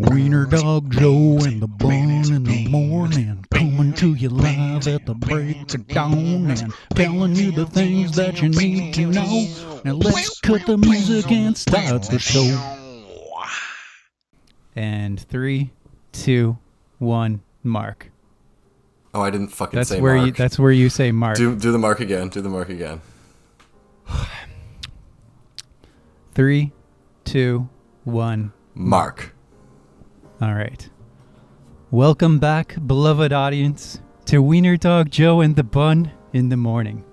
Wiener Dog Joe and the Bun in the morning, coming to you live at the break of dawn and telling you the things that you need to know. Now let's cut the music and start the show. And 3, 2, 1, mark. Oh, I didn't fucking That's say where mark. That's where you say mark. Do the mark again. Do the mark again. 3, 2, 1. Mark. All right. Welcome back, beloved audience, to Wiener Dog Joe and the Bun in the morning.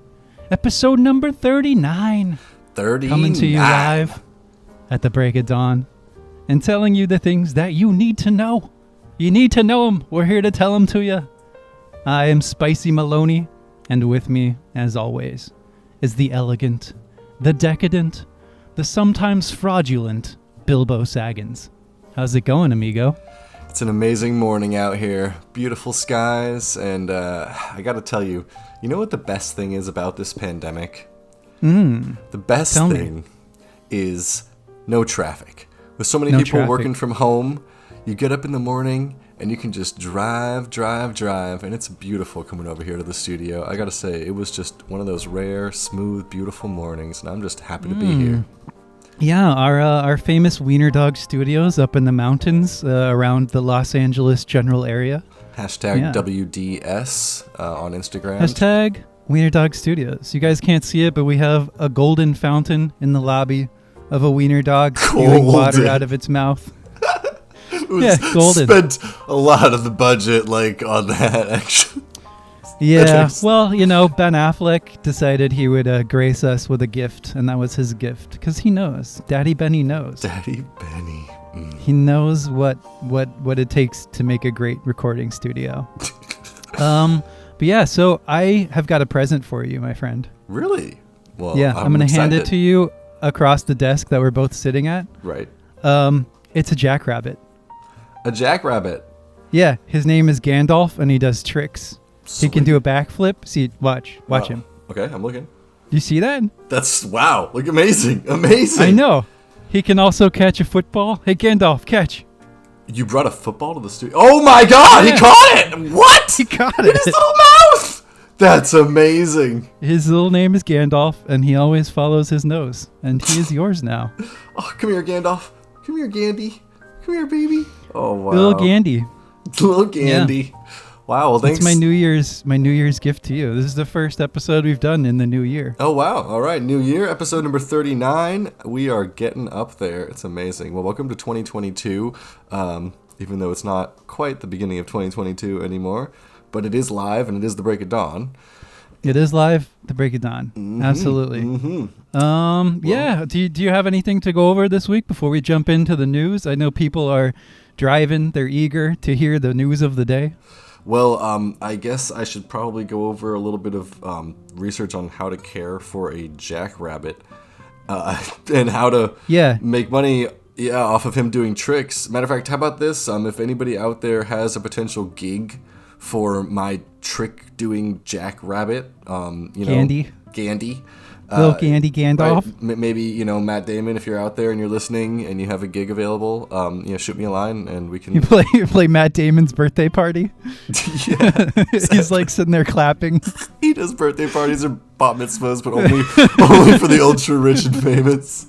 Episode number 39. 39. Coming to you live at the break of dawn and telling you the things that you need to know. You need to know them. We're here to tell them to you. I am Spicy Maloney, and with me, as always, is the elegant, the decadent, the sometimes fraudulent Bilbo Saggins. How's it going, amigo? It's an amazing morning out here. Beautiful skies, and I gotta tell you, you know what the best thing is about this pandemic? The best thing is no traffic. With so many people working from home, you get up in the morning and you can just drive, and it's beautiful coming over here to the studio. I gotta say, it was just one of those rare, smooth, beautiful mornings, and I'm just happy to be here. Yeah, our famous Wiener Dog Studios up in the mountains around the Los Angeles general area. Hashtag WDS on Instagram. Hashtag Wiener Dog Studios. You guys can't see it, but we have a golden fountain in the lobby of a wiener dog spewing water out of its mouth. Golden. Spent a lot of the budget on that, actually. Yeah, well, Ben Affleck decided he would grace us with a gift, and that was his gift, because he knows. Daddy Benny knows. Daddy Benny. He knows what it takes to make a great recording studio. But yeah, so I have got a present for you, my friend. Really? Well, yeah, I'm going to hand it to you across the desk that we're both sitting at. Right. It's a jackrabbit. A jackrabbit? Yeah, his name is Gandalf, and he does tricks. Sweet. He can do a backflip. See, watch him. Okay, I'm looking. Do you see that? That's, wow, amazing. I know. He can also catch a football. Hey, Gandalf, catch. You brought a football to the studio? Oh my god, yeah. He caught it! What? He caught it. In his little mouth! That's amazing. His little name is Gandalf, and he always follows his nose. And he is yours now. Oh, come here, Gandalf. Come here, Gandy. Come here, baby. Oh, wow. Little Gandy. Little Gandy. Yeah. Wow, well, thanks. It's my New Year's gift to you. This is the first episode we've done in the new year. Oh, wow. All right, new year, episode number 39. We are getting up there. It's amazing. Well, welcome to 2022, even though it's not quite the beginning of 2022 anymore, but it is live and it is the break of dawn. It is live, the break of dawn. Mm-hmm, absolutely. Mm-hmm. Yeah. Do you have anything to go over this week before we jump into the news? I know people are driving. They're eager to hear the news of the day. Well, I guess I should probably go over a little bit of research on how to care for a jackrabbit and how to make money off of him doing tricks. Matter of fact, how about this? If anybody out there has a potential gig for my trick-doing jackrabbit, Gandy. Little Gandy Gandalf. Right, maybe, Matt Damon, if you're out there and you're listening and you have a gig available, shoot me a line and we can... You play Matt Damon's birthday party? Yeah. He's sitting there clapping. He does birthday parties or bat mitzvahs, but only for the ultra-rich and famous.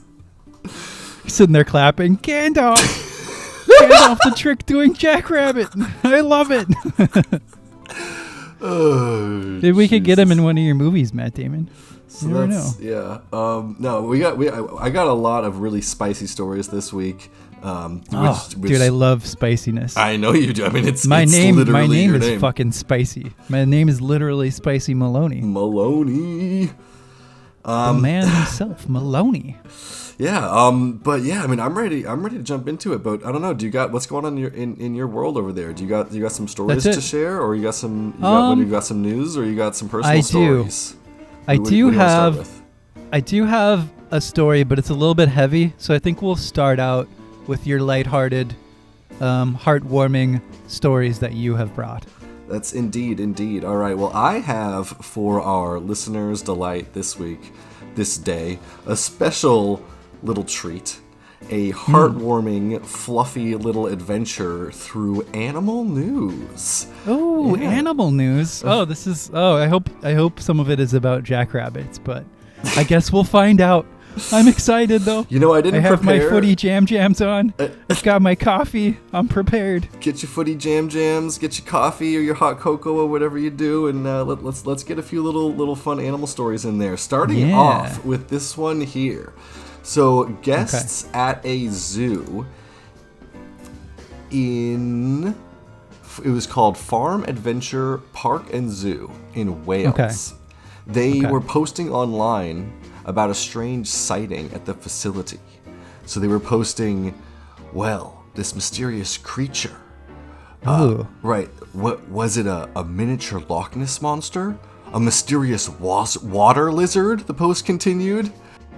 He's sitting there clapping. Gandalf! Gandalf the trick-doing jackrabbit! I love it! Oh, maybe we could get him in one of your movies, Matt Damon. So you never know. Yeah. I got a lot of really spicy stories this week. Dude, I love spiciness. I know you do. I mean, my name is name. Fucking spicy. My name is literally Spicy Maloney. Maloney. The man himself, Maloney. Yeah. But yeah, I mean, I'm ready to jump into it. But I don't know. Do you got what's going on in your world over there? Do you got some stories to share, or you got some news, or you got some personal stories? I do have a story, but it's a little bit heavy, so I think we'll start out with your lighthearted, heartwarming stories that you have brought. That's indeed. All right, well, I have, for our listeners' delight this week, this day, a special little treat. a heartwarming, fluffy little adventure through animal news. Oh, yeah. Animal news. Oh, this is. Oh, I hope some of it is about jackrabbits, but I guess we'll find out. I'm excited though. You know, I have my footy jams on. I've got my coffee. I'm prepared. Get your footy jams. Get your coffee or your hot cocoa or whatever you do, and let's get a few little fun animal stories in there. Starting off with this one here. So guests at a zoo it was called Farm Adventure Park and Zoo in Wales. Okay. They were posting online about a strange sighting at the facility. So they were posting, well, this mysterious creature. Right. What was it? A miniature Loch Ness monster? A mysterious water lizard? The post continued.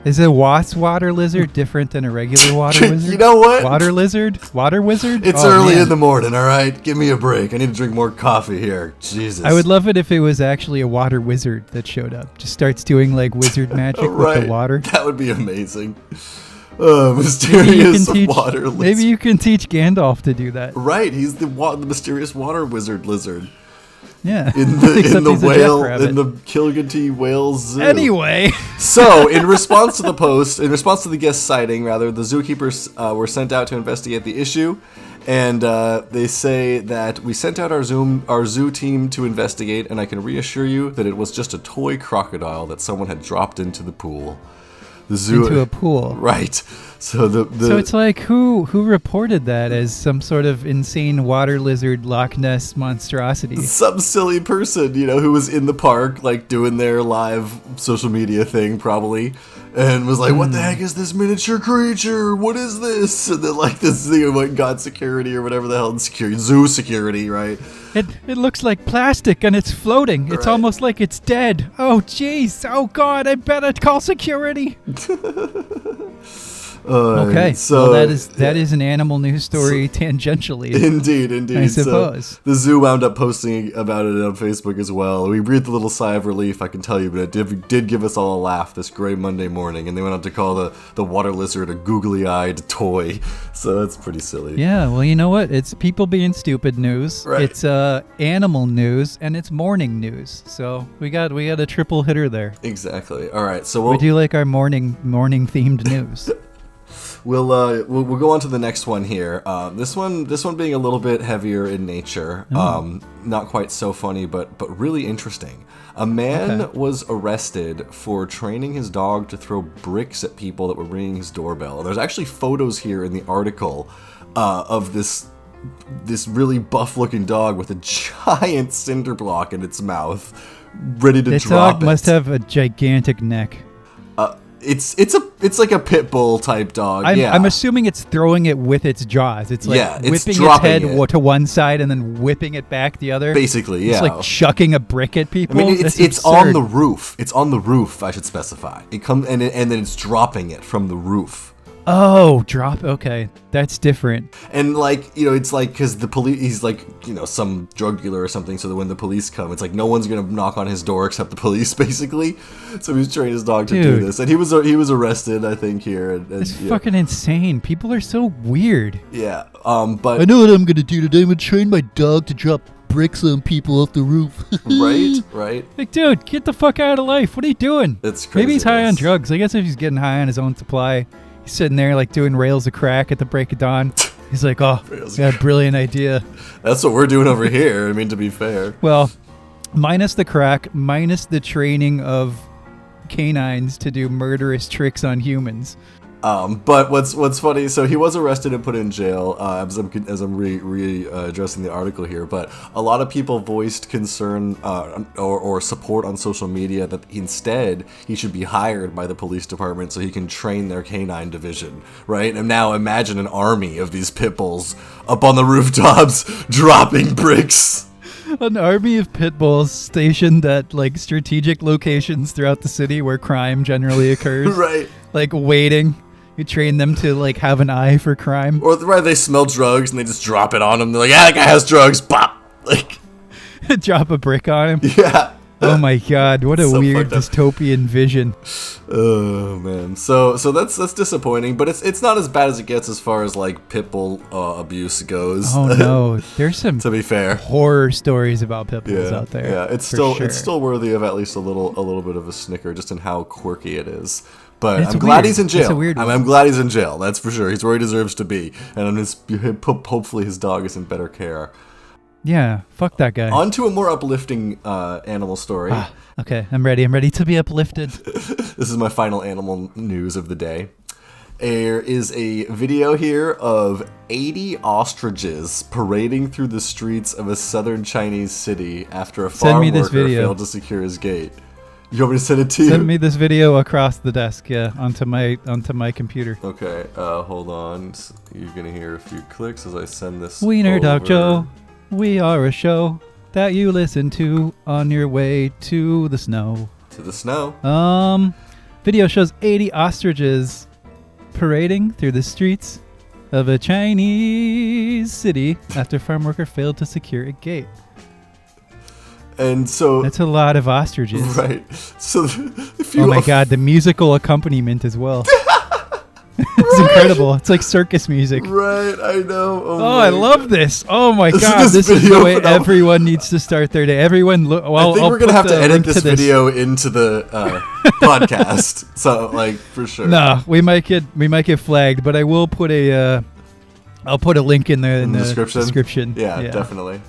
Is a water lizard different than a regular water lizard? You know what? Water lizard? Water wizard? It's early in the morning, all right? Give me a break. I need to drink more coffee here. Jesus. I would love it if it was actually a water wizard that showed up. Just starts doing like wizard magic with the water. That would be amazing. Mysterious water lizard. Maybe you can teach Gandalf to do that. Right, he's the mysterious water lizard. Yeah. In the Kilgetty Wales Zoo. Anyway. So, in response to the guest sighting, rather, the zookeepers were sent out to investigate the issue, and they say that we sent out our zoo team to investigate, and I can reassure you that it was just a toy crocodile that someone had dropped into the pool. Into a pool. Right. So So it's like who reported that as some sort of insane water lizard Loch Ness monstrosity? Some silly person, who was in the park, like doing their live social media thing probably, and was like, what the heck is this miniature creature? What is this? And then like this thing went got security or whatever the hell, zoo security, right? It looks like plastic and it's floating. Right. It's almost like it's dead. Oh jeez. Oh God, I better call security. Okay, so that is an animal news story tangentially. Indeed. I suppose. So the zoo wound up posting about it on Facebook as well. We breathed a little sigh of relief, I can tell you, but it did give us all a laugh this gray Monday morning, and they went on to call the water lizard a googly-eyed toy. So that's pretty silly. Yeah, well, you know what? It's people being stupid news. Right. It's animal news, and it's morning news. So we got a triple hitter there. Exactly. All right, so we do like our morning themed news. We'll go on to the next one here. This one being a little bit heavier in nature. Not quite so funny, but really interesting. A man was arrested for training his dog to throw bricks at people that were ringing his doorbell. There's actually photos here in the article of this really buff-looking dog with a giant cinder block in its mouth, ready to drop it. This dog must have a gigantic neck. It's like a pit bull type dog. I'm assuming it's throwing it with its jaws. It's like whipping its head to one side and then whipping it back the other. Basically, yeah. It's like chucking a brick at people. I mean, it's on the roof. It's on the roof, I should specify. It comes and then it's dropping it from the roof. Oh, drop. Okay, that's different. And like, it's like because the police, he's like, some drug dealer or something. So that when the police come, it's like no one's gonna knock on his door except the police, basically. So he's trained his dog to do this, and he was arrested, I think, here. It's fucking insane. People are so weird. Yeah. But I know what I'm gonna do today. I'm gonna train my dog to drop bricks on people off the roof. Right. Like, dude, get the fuck out of life. What are you doing? It's crazy. Maybe he's high on drugs. I guess if he's getting high on his own supply. He's sitting there like doing rails of crack at the break of dawn. He's like, oh, got a brilliant idea. That's what we're doing over here. I mean, to be fair. Well, minus the crack, minus the training of canines to do murderous tricks on humans. But what's funny, so he was arrested and put in jail, as I'm addressing the article here, but a lot of people voiced concern or support on social media that instead he should be hired by the police department so he can train their canine division, right? And now imagine an army of these pit bulls up on the rooftops dropping bricks. An army of pit bulls stationed at like strategic locations throughout the city where crime generally occurs. Right. Like waiting. You train them to like have an eye for crime. Or they smell drugs and they just drop it on them. They're like, that guy has drugs. Pop. Like, drop a brick on him. Yeah. Oh my God! What a So weird fucked up. dystopian vision. Oh man, so that's disappointing, but it's not as bad as it gets as far as like pit bull abuse goes. Oh no, there's some To be fair, horror stories about pit bulls out there. yeah, it's for still sure. it's still worthy of at least a little bit of a snicker just in how quirky it is. But It's I'm glad weird. he's in It's jail. a weird one. I'm glad he's in jail. That's for sure. He's where he deserves to be, and hopefully his dog is in better care. Yeah, fuck that guy. On to a more uplifting animal story. Okay, I'm ready. I'm ready to be uplifted. This is my final animal news of the day. There is a video here of 80 ostriches parading through the streets of a southern Chinese city after a farm me this worker video. failed to secure his gate. You want me to send it to you? Send me this video across the desk, onto my computer. Okay, hold on. You're gonna hear a few clicks as I send this. Wiener Dog over. Joe, we are a show that you listen to on your way to the snow. To the snow. Video shows 80 ostriches parading through the streets of a Chinese city after farm worker failed to secure a gate. And so. That's a lot of ostriches. Right. So if you. Oh my God, the musical accompaniment as well. It's incredible. It's like circus music. Right, I know. Oh, I love this. Oh my This is God, this this is video the way phenomenal. everyone needs to start their day. Everyone, I think we're gonna have to edit this video into the podcast. So, like, for sure. No, we might get flagged, but I will put I'll put a link in the description. Yeah, definitely.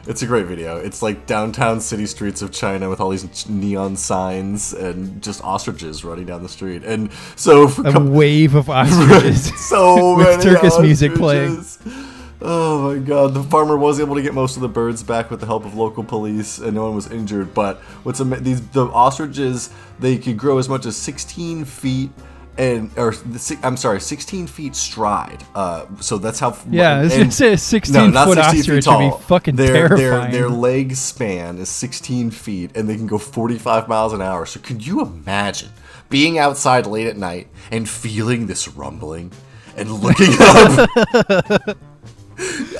It's a great video. It's like downtown city streets of China with all these neon signs and just ostriches running down the street. And so A wave of ostriches. so with many circus music playing. ostriches. Oh my God! The farmer was able to get most of the birds back with the help of local police, and no one was injured. But the ostriches, they could grow as much as 16 feet. 16 feet stride. So that's how. Yeah, it's a 16 not foot 16 feet ostrich would be tall. fucking terrifying. Their leg span is 16 feet, and they can go 45 miles an hour. So could you imagine being outside late at night and feeling this rumbling and looking up?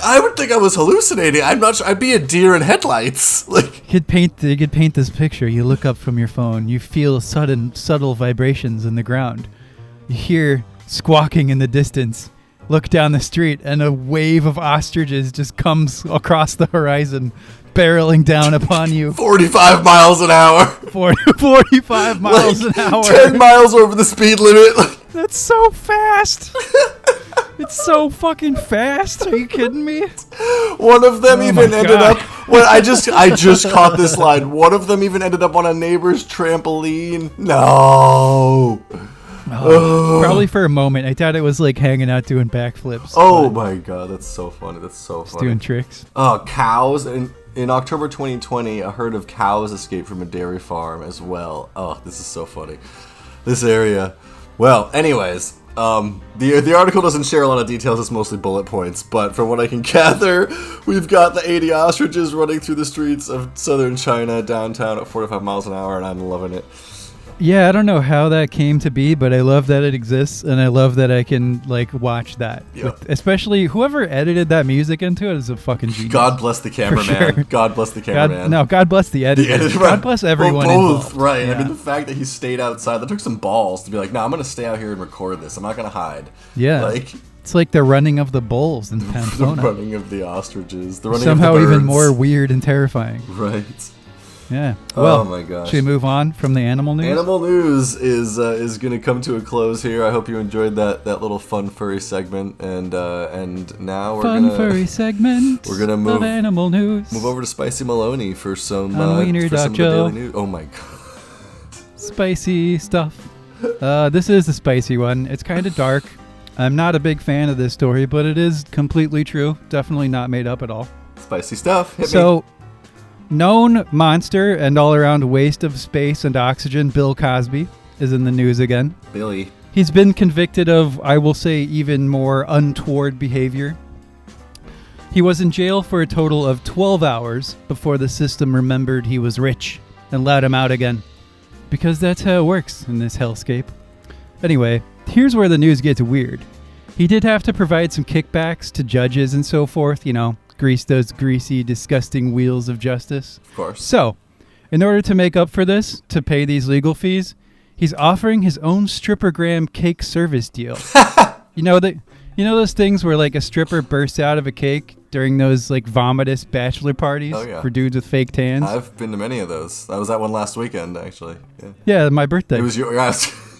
I would think I was hallucinating. I'm not sure. I'd be a deer in headlights. Like, You could paint this picture. You look up from your phone. You feel subtle vibrations in the ground. You hear squawking in the distance. Look down the street, and a wave of ostriches just comes across the horizon, barreling down upon you. 45 miles an hour. 45 miles an hour. 10 miles over the speed limit. That's so fast. It's so fucking fast. Are you kidding me? One of them even my ended God. up. Well, I just caught this line. One of them even ended up on a neighbor's trampoline. No. Probably for a moment. I thought it was like hanging out doing backflips. Oh my God, that's so funny. That's so funny. Doing tricks. Cows. In October 2020, a herd of cows escaped from a dairy farm as well. Oh, this is so funny. This area. Well, anyways, the article doesn't share a lot of details. It's mostly bullet points. But from what I can gather, we've got the 80 ostriches running through the streets of southern China downtown at 45 miles an hour, and I'm loving it. Yeah, I don't know how that came to be, but I love that it exists, and I love that I can like watch that. Yep. Especially whoever edited that music into it is a fucking genius. God bless the cameraman. sure. God bless the cameraman. God bless the editor. right. God bless everyone Well, both, involved. right. Yeah. I mean, the fact that he stayed outside, that took some balls to be like, no, I'm going to stay out here and record this. I'm not going to hide. Yeah. Like, it's like the running of the bulls in the Pamplona. running of the ostriches. The running Somehow of the birds. even more weird and terrifying. Right. Yeah. Well, Oh my gosh. should we move on from the animal news? Animal news is going to come to a close here. I hope you enjoyed that little fun furry segment, and now we're Fun gonna furry segment. we're gonna move- of animal news. move over to Spicy Maloney for some On Wiener for some Dog of the Joe. daily news. Oh my God. Spicy stuff. This is a spicy one. It's kind of dark. I'm not a big fan of this story, but it is completely true. Definitely not made up at all. Spicy stuff. Hit me. So, known monster and all-around waste of space and oxygen, Bill Cosby, is in the news again. Billy. He's been convicted of, I will say, even more untoward behavior. He was in jail for a total of 12 hours before the system remembered he was rich and let him out again. Because that's how it works in this hellscape. Anyway, here's where the news gets weird. He did have to provide some kickbacks to judges and so forth, grease those greasy, disgusting wheels of justice. Of course. So, in order to make up for this, to pay these legal fees, he's offering his own strippergram cake service deal. You know those things where like a stripper bursts out of a cake during those like vomitous bachelor parties for dudes with fake tans? I've been to many of those. I was at one last weekend, actually. Yeah, my birthday. It was your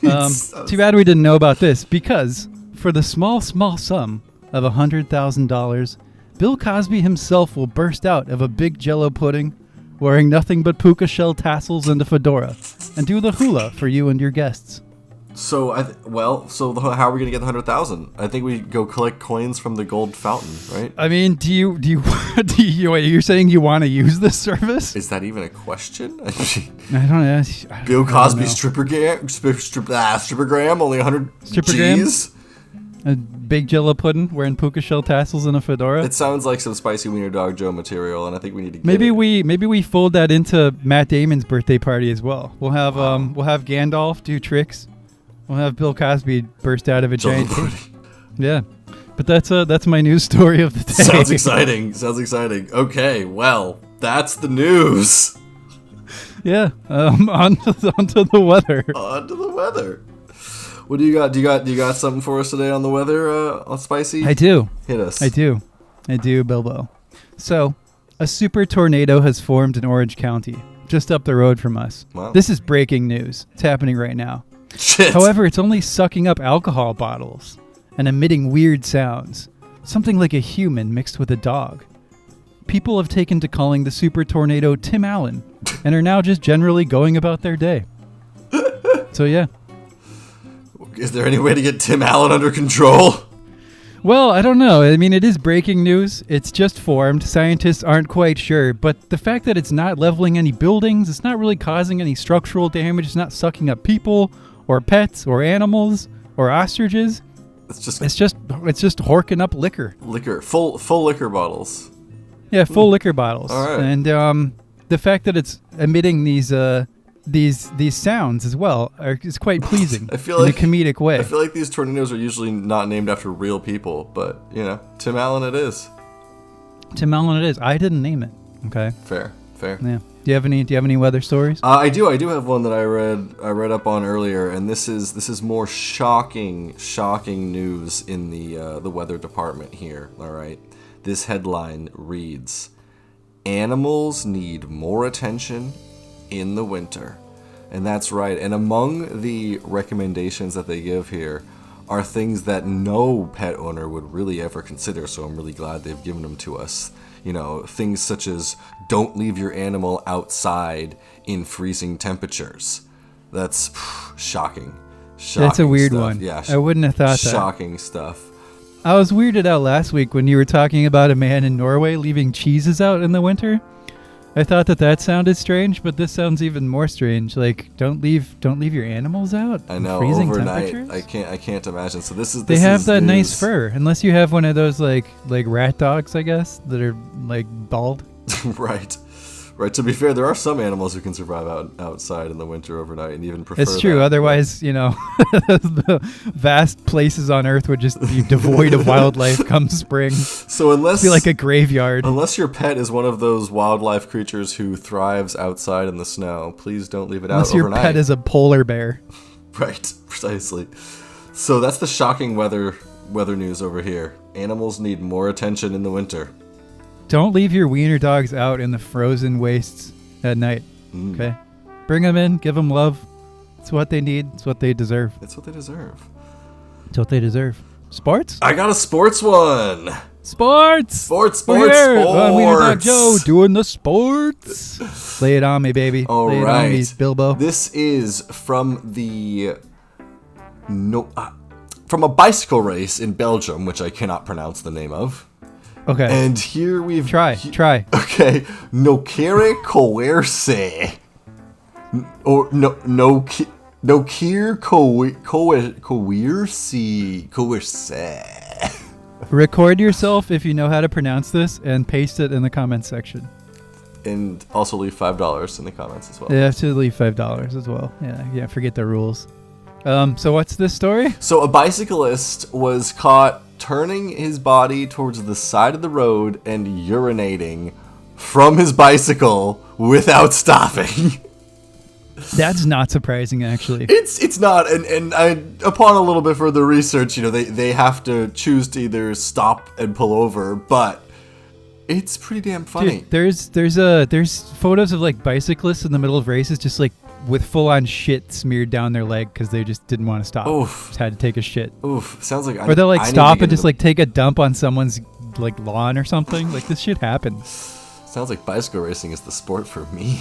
Too bad we didn't know about this, because for the small sum of $100,000, Bill Cosby himself will burst out of a big Jell-O pudding, wearing nothing but puka shell tassels and a fedora, and do the hula for you and your guests. So how are we gonna get the 100,000? I think we go collect coins from the gold fountain, right? I mean, you're saying you want to use this service? Is that even a question? I don't know. Bill Cosby strippergram, only 100 G's. A big Jell-O pudding wearing puka shell tassels and a fedora. It sounds like some spicy Wiener Dog Joe material, and I think we need to. Maybe we fold that into Matt Damon's birthday party as well. We'll have Gandalf do tricks. We'll have Bill Cosby burst out of a giant cake. Yeah, but that's my news story of the day. Sounds exciting. Okay, well, that's the news. Yeah. Onto the weather. Onto the weather. What do you got? Do you got something for us today on the weather, on Spicy? I do. Hit us. I do, Bilbo. So, a super tornado has formed in Orange County, just up the road from us. Wow. This is breaking news. It's happening right now. Shit. However, it's only sucking up alcohol bottles and emitting weird sounds, something like a human mixed with a dog. People have taken to calling the super tornado Tim Allen and are now just generally going about their day. So yeah. Is there any way to get Tim Allen under control? Well, I don't know. I mean, it is breaking news. It's just formed. Scientists aren't quite sure. But the fact that it's not leveling any buildings, it's not really causing any structural damage, it's not sucking up people or pets or animals or ostriches. It's just horking up liquor. Full liquor bottles. Yeah, full liquor bottles. All right. And the fact that it's emitting these sounds as well is quite pleasing. I feel like in a comedic way. I feel like these tornadoes are usually not named after real people, but Tim Allen it is. Tim Allen it is. I didn't name it. Okay. Fair. Yeah. Do you have any weather stories? I do have one that I read up on earlier, and this is more shocking news in the weather department here. All right. This headline reads: "Animals need more attention in the winter." And that's right. And among the recommendations that they give here are things that no pet owner would really ever consider, so I'm really glad they've given them to us. Things such as don't leave your animal outside in freezing temperatures. That's shocking. That's a weird stuff. one. Yeah, I wouldn't have thought that. Shocking stuff. I was weirded out last week when you were talking about a man in Norway leaving cheeses out in the winter. I thought that sounded strange, but this sounds even more strange. Like, don't leave your animals out. I know, freezing overnight. Temperatures? I can't imagine. So this they have that news. nice fur, unless you have one of those like rat dogs, I guess, that are like bald. Right. To be fair, there are some animals who can survive outside in the winter overnight and even prefer. It's true. That. Otherwise, the vast places on Earth would just be devoid of wildlife come spring. So unless it'd be like a graveyard. Unless your pet is one of those wildlife creatures who thrives outside in the snow, please don't leave it out overnight. Unless your pet is a polar bear. Right. Precisely. So that's the shocking weather news over here. Animals need more attention in the winter. Don't leave your wiener dogs out in the frozen wastes at night. Okay? Bring them in. Give them love. It's what they need. It's what they deserve. It's what they deserve. Sports? I got a sports one. Sports. We're here. Wiener Dog Joe doing the sports. Lay it on me, baby. All Lay right. it on me, Bilbo. This is from from a bicycle race in Belgium, which I cannot pronounce the name of. Okay. And here we've... Try. Okay. Nokere Coerce. Or Nokere Coerce. Record yourself if you know how to pronounce this and paste it in the comments section. And also leave $5 in the comments as well. You have to leave $5 as well. Yeah, forget the rules. So what's this story? So a bicyclist was caught turning his body towards the side of the road and urinating from his bicycle without stopping. That's not surprising, actually. It's not, and upon a little bit further research, they have to choose to either stop and pull over, but it's pretty damn funny. Dude, there's photos of like bicyclists in the middle of races, just like with full on shit smeared down their leg because they just didn't want to stop. Oof. Just had to take a shit. Oof, sounds like. Or they'll like stop and just like take a dump on someone's like lawn or something. Like this shit happens. Sounds like bicycle racing is the sport for me.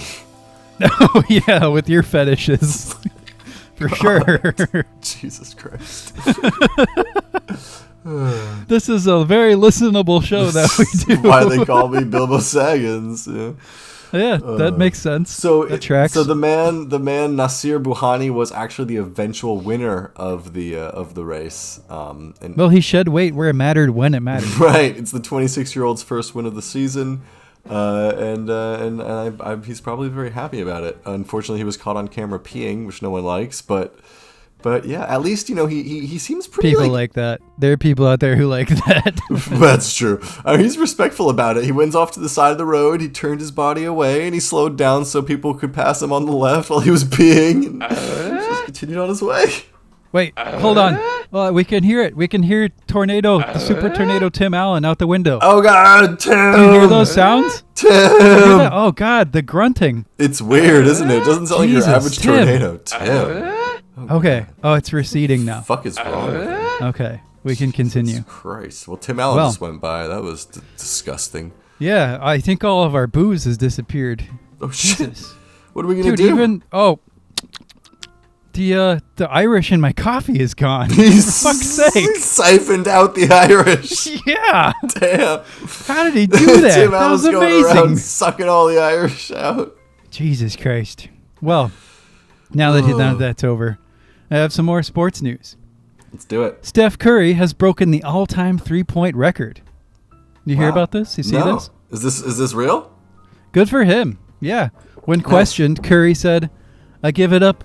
Oh yeah, with your fetishes. For sure. Jesus Christ. This is a very listenable show that we do. Why they call me Bilbo Saggins. Yeah, that makes sense. So that tracks. So the man Nasir Buhani was actually the eventual winner of the race. And well, he shed weight where it mattered when it mattered. Right. It's the 26-year-old's first win of the season. And he's probably very happy about it. Unfortunately, he was caught on camera peeing, which no one likes. But yeah, at least he seems pretty. People like that. There are people out there who like that. That's true. He's respectful about it. He went off to the side of the road. He turned his body away and he slowed down so people could pass him on the left while he was peeing. And just continued on his way. Wait, hold on. Well, we can hear it. We can hear the super tornado Tim Allen out the window. Oh, God, Tim. Do you hear those sounds? Tim. Oh, God, the grunting. It's weird, isn't it? It doesn't sound like your average tornado. Tim. Okay. Oh, it's receding now. What the fuck is wrong with you? Okay, we can continue. Jesus Christ. Well, Tim Allen just went by. That was disgusting. Yeah, I think all of our booze has disappeared. Oh, shit. Jesus. What are we going to do? The Irish in my coffee is gone. For fuck's sake. Siphoned out the Irish. Yeah. Damn. How did he do that? Tim That was Allen's going amazing. around sucking all the Irish out. Jesus Christ. Well, now that that's over, I have some more sports news. Let's do it. Steph Curry has broken the all-time three-point record. You hear about this? You see this? Is this real? Good for him. Yeah. When questioned, Curry said, "I give it up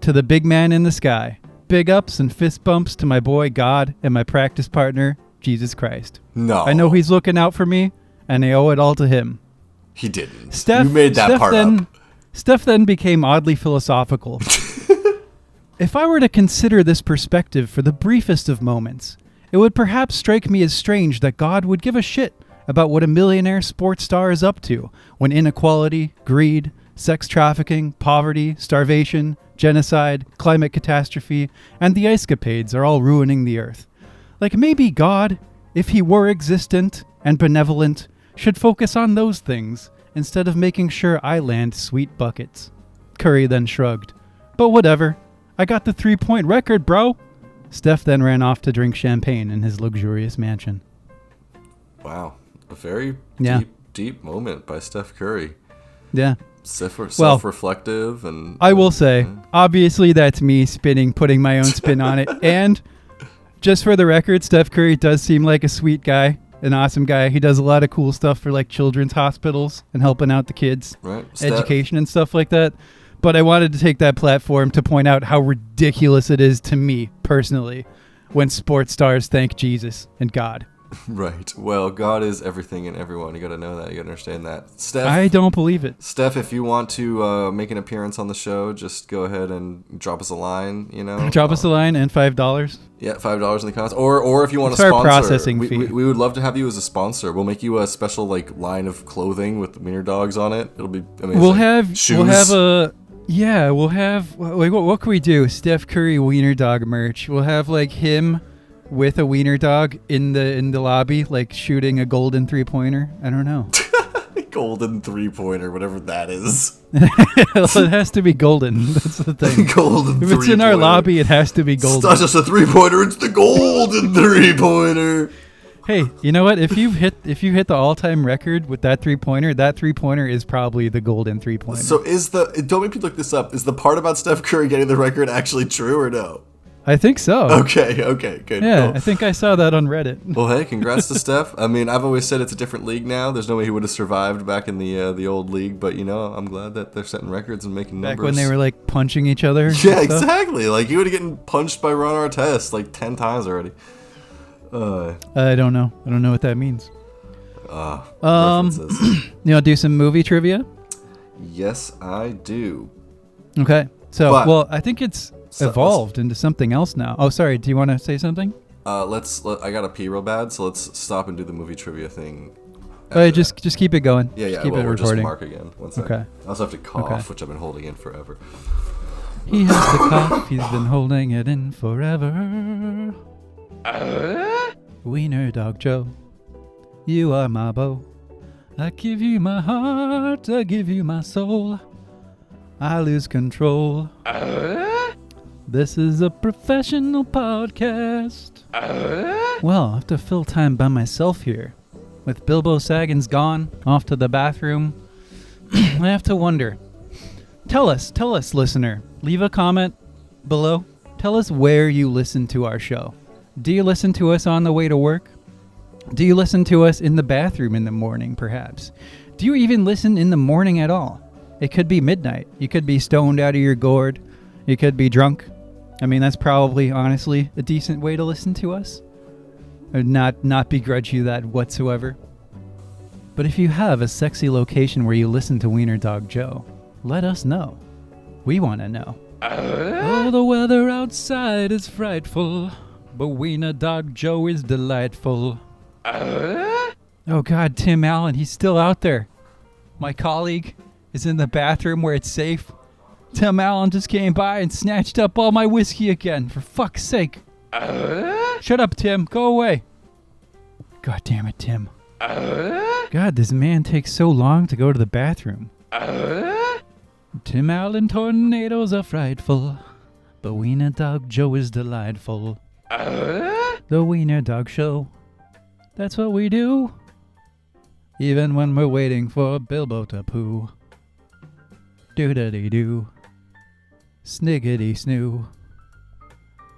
to the big man in the sky. Big ups and fist bumps to my boy God and my practice partner, Jesus Christ. No. I know he's looking out for me, and I owe it all to him." He didn't. Steph, you made that part up. Steph then became oddly philosophical. If I were to consider this perspective for the briefest of moments, it would perhaps strike me as strange that God would give a shit about what a millionaire sports star is up to when inequality, greed, sex trafficking, poverty, starvation, genocide, climate catastrophe, and the ice capades are all ruining the earth. Like maybe God, if he were existent and benevolent, should focus on those things instead of making sure I land sweet buckets. Curry then shrugged. But whatever. I got the three-point record, bro. Steph then ran off to drink champagne in his luxurious mansion. Wow. A very deep moment by Steph Curry. Yeah. Self-reflective and... I will say, obviously that's me putting my own spin on it. And just for the record, Steph Curry does seem like a sweet guy, an awesome guy. He does a lot of cool stuff for like children's hospitals and helping out the kids, education and stuff like that. But I wanted to take that platform to point out how ridiculous it is to me personally when sports stars thank Jesus and God. Right. Well, God is everything and everyone. You got to know that. You got to understand that. Steph, I don't believe it. Steph, if you want to make an appearance on the show, just go ahead and drop us a line. Drop us a line and $5. Yeah, $5 in the comments. Or if you want to sponsor, our processing fee. We would love to have you as a sponsor. We'll make you a special line of clothing with Wiener dogs on it. It'll be amazing. We'll have shoes. What can we do? Steph Curry Wiener dog merch. We'll have him with a wiener dog in the lobby, shooting a golden 3-pointer. I don't know. Golden 3-pointer, whatever that is. It has to be golden. That's the thing. Golden 3-pointer. If it's in our lobby, it has to be golden. It's not just a 3-pointer, it's the golden 3-pointer. Hey, you know what? If you hit the all-time record with that 3-pointer is probably the golden 3-pointer. So don't make me look this up. Is the part about Steph Curry getting the record actually true or no? I think so. Okay, good. Yeah, cool. I think I saw that on Reddit. Well, hey, congrats to Steph. I mean, I've always said it's a different league now. There's no way he would have survived back in the old league, but I'm glad that they're setting records and making numbers. Back when they were punching each other. Yeah, exactly. He would have gotten punched by Ron Artest 10 times already. I don't know. I don't know what that means. References. You want to do some movie trivia? Yes, I do. Okay. So, But- I think it's evolved into something else now. Oh, sorry. Do you want to say something? I gotta pee real bad, so let's stop and do the movie trivia thing. Oh, just keep it going. Yeah, Just keep well, it we're recording. just mark again. 1 second. Okay. I also have to cough, Okay. which I've been holding in forever. He has the cough. He's been holding it in forever. Wiener Dog Joe, you are my beau. I give you my heart. I give you my soul. I lose control. This is a professional podcast. Well, I have to fill time by myself here. With Bilbo Saggins gone, off to the bathroom, I have to wonder. Tell us, listener. Leave a comment below. Tell us where you listen to our show. Do you listen to us on the way to work? Do you listen to us in the bathroom in the morning, perhaps? Do you even listen in the morning at all? It could be midnight. You could be stoned out of your gourd. You could be drunk. I mean, that's probably, honestly, a decent way to listen to us. I would not begrudge you that whatsoever. But if you have a sexy location where you listen to Wiener Dog Joe, let us know. We want to know. Oh, the weather outside is frightful, but Wiener Dog Joe is delightful. Oh God, Tim Allen, he's still out there. My colleague is in the bathroom where it's safe. Tim Allen just came by and snatched up all my whiskey again, for fuck's sake. Shut up, Tim. Go away. God damn it, Tim. God, this man takes so long to go to the bathroom. Tim Allen tornadoes are frightful, but Wiener Dog Joe is delightful. The Wiener Dog Show. That's what we do. Even when we're waiting for Bilbo to poo. Doo-da-dee-doo. Sniggity-snoo.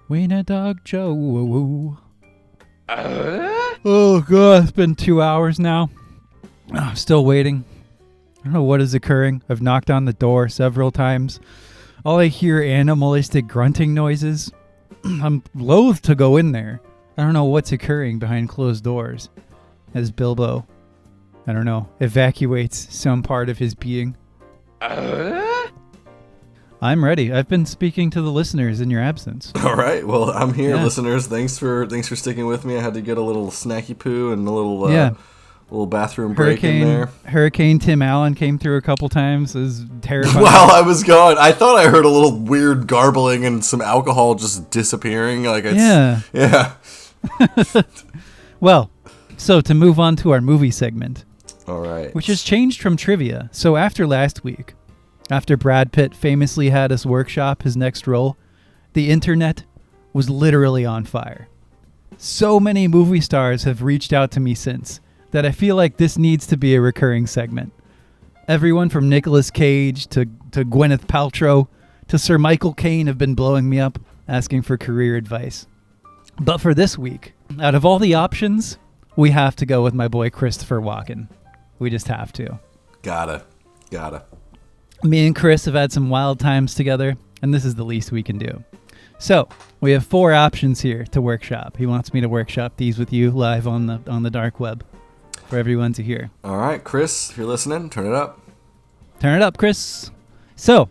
Wiener Dog Joe. Woo. Oh, God. It's been 2 hours now. I'm still waiting. I don't know what is occurring. I've knocked on the door several times. All I hear animalistic grunting noises. I'm loath to go in there. I don't know what's occurring behind closed doors as Bilbo, I don't know, evacuates some part of his being. I'm ready. I've been speaking to the listeners in your absence. All right. Well, I'm here, Yeah. listeners. Thanks for sticking with me. I had to get a little snacky poo and a little little bathroom break in there. Hurricane Tim Allen came through a couple times. It was terrifying. While I was gone, I thought I heard a little weird garbling and some alcohol just disappearing. Like it's, yeah. Well, so to move on to our movie segment. All right. Which has changed from trivia. So after last week, after Brad Pitt famously had us workshop his next role, the internet was literally on fire. So many movie stars have reached out to me since that I feel like this needs to be a recurring segment. Everyone from Nicolas Cage to Gwyneth Paltrow to Sir Michael Caine have been blowing me up, asking for career advice. But for this week, out of all the options, we have to go with my boy Christopher Walken. We just have to. Gotta. Me and Chris have had some wild times together, and this is the least we can do. So, we have 4 options here to workshop. He wants me to workshop these with you live on the dark web for everyone to hear. All right, Chris, if you're listening, turn it up. Turn it up, Chris. So,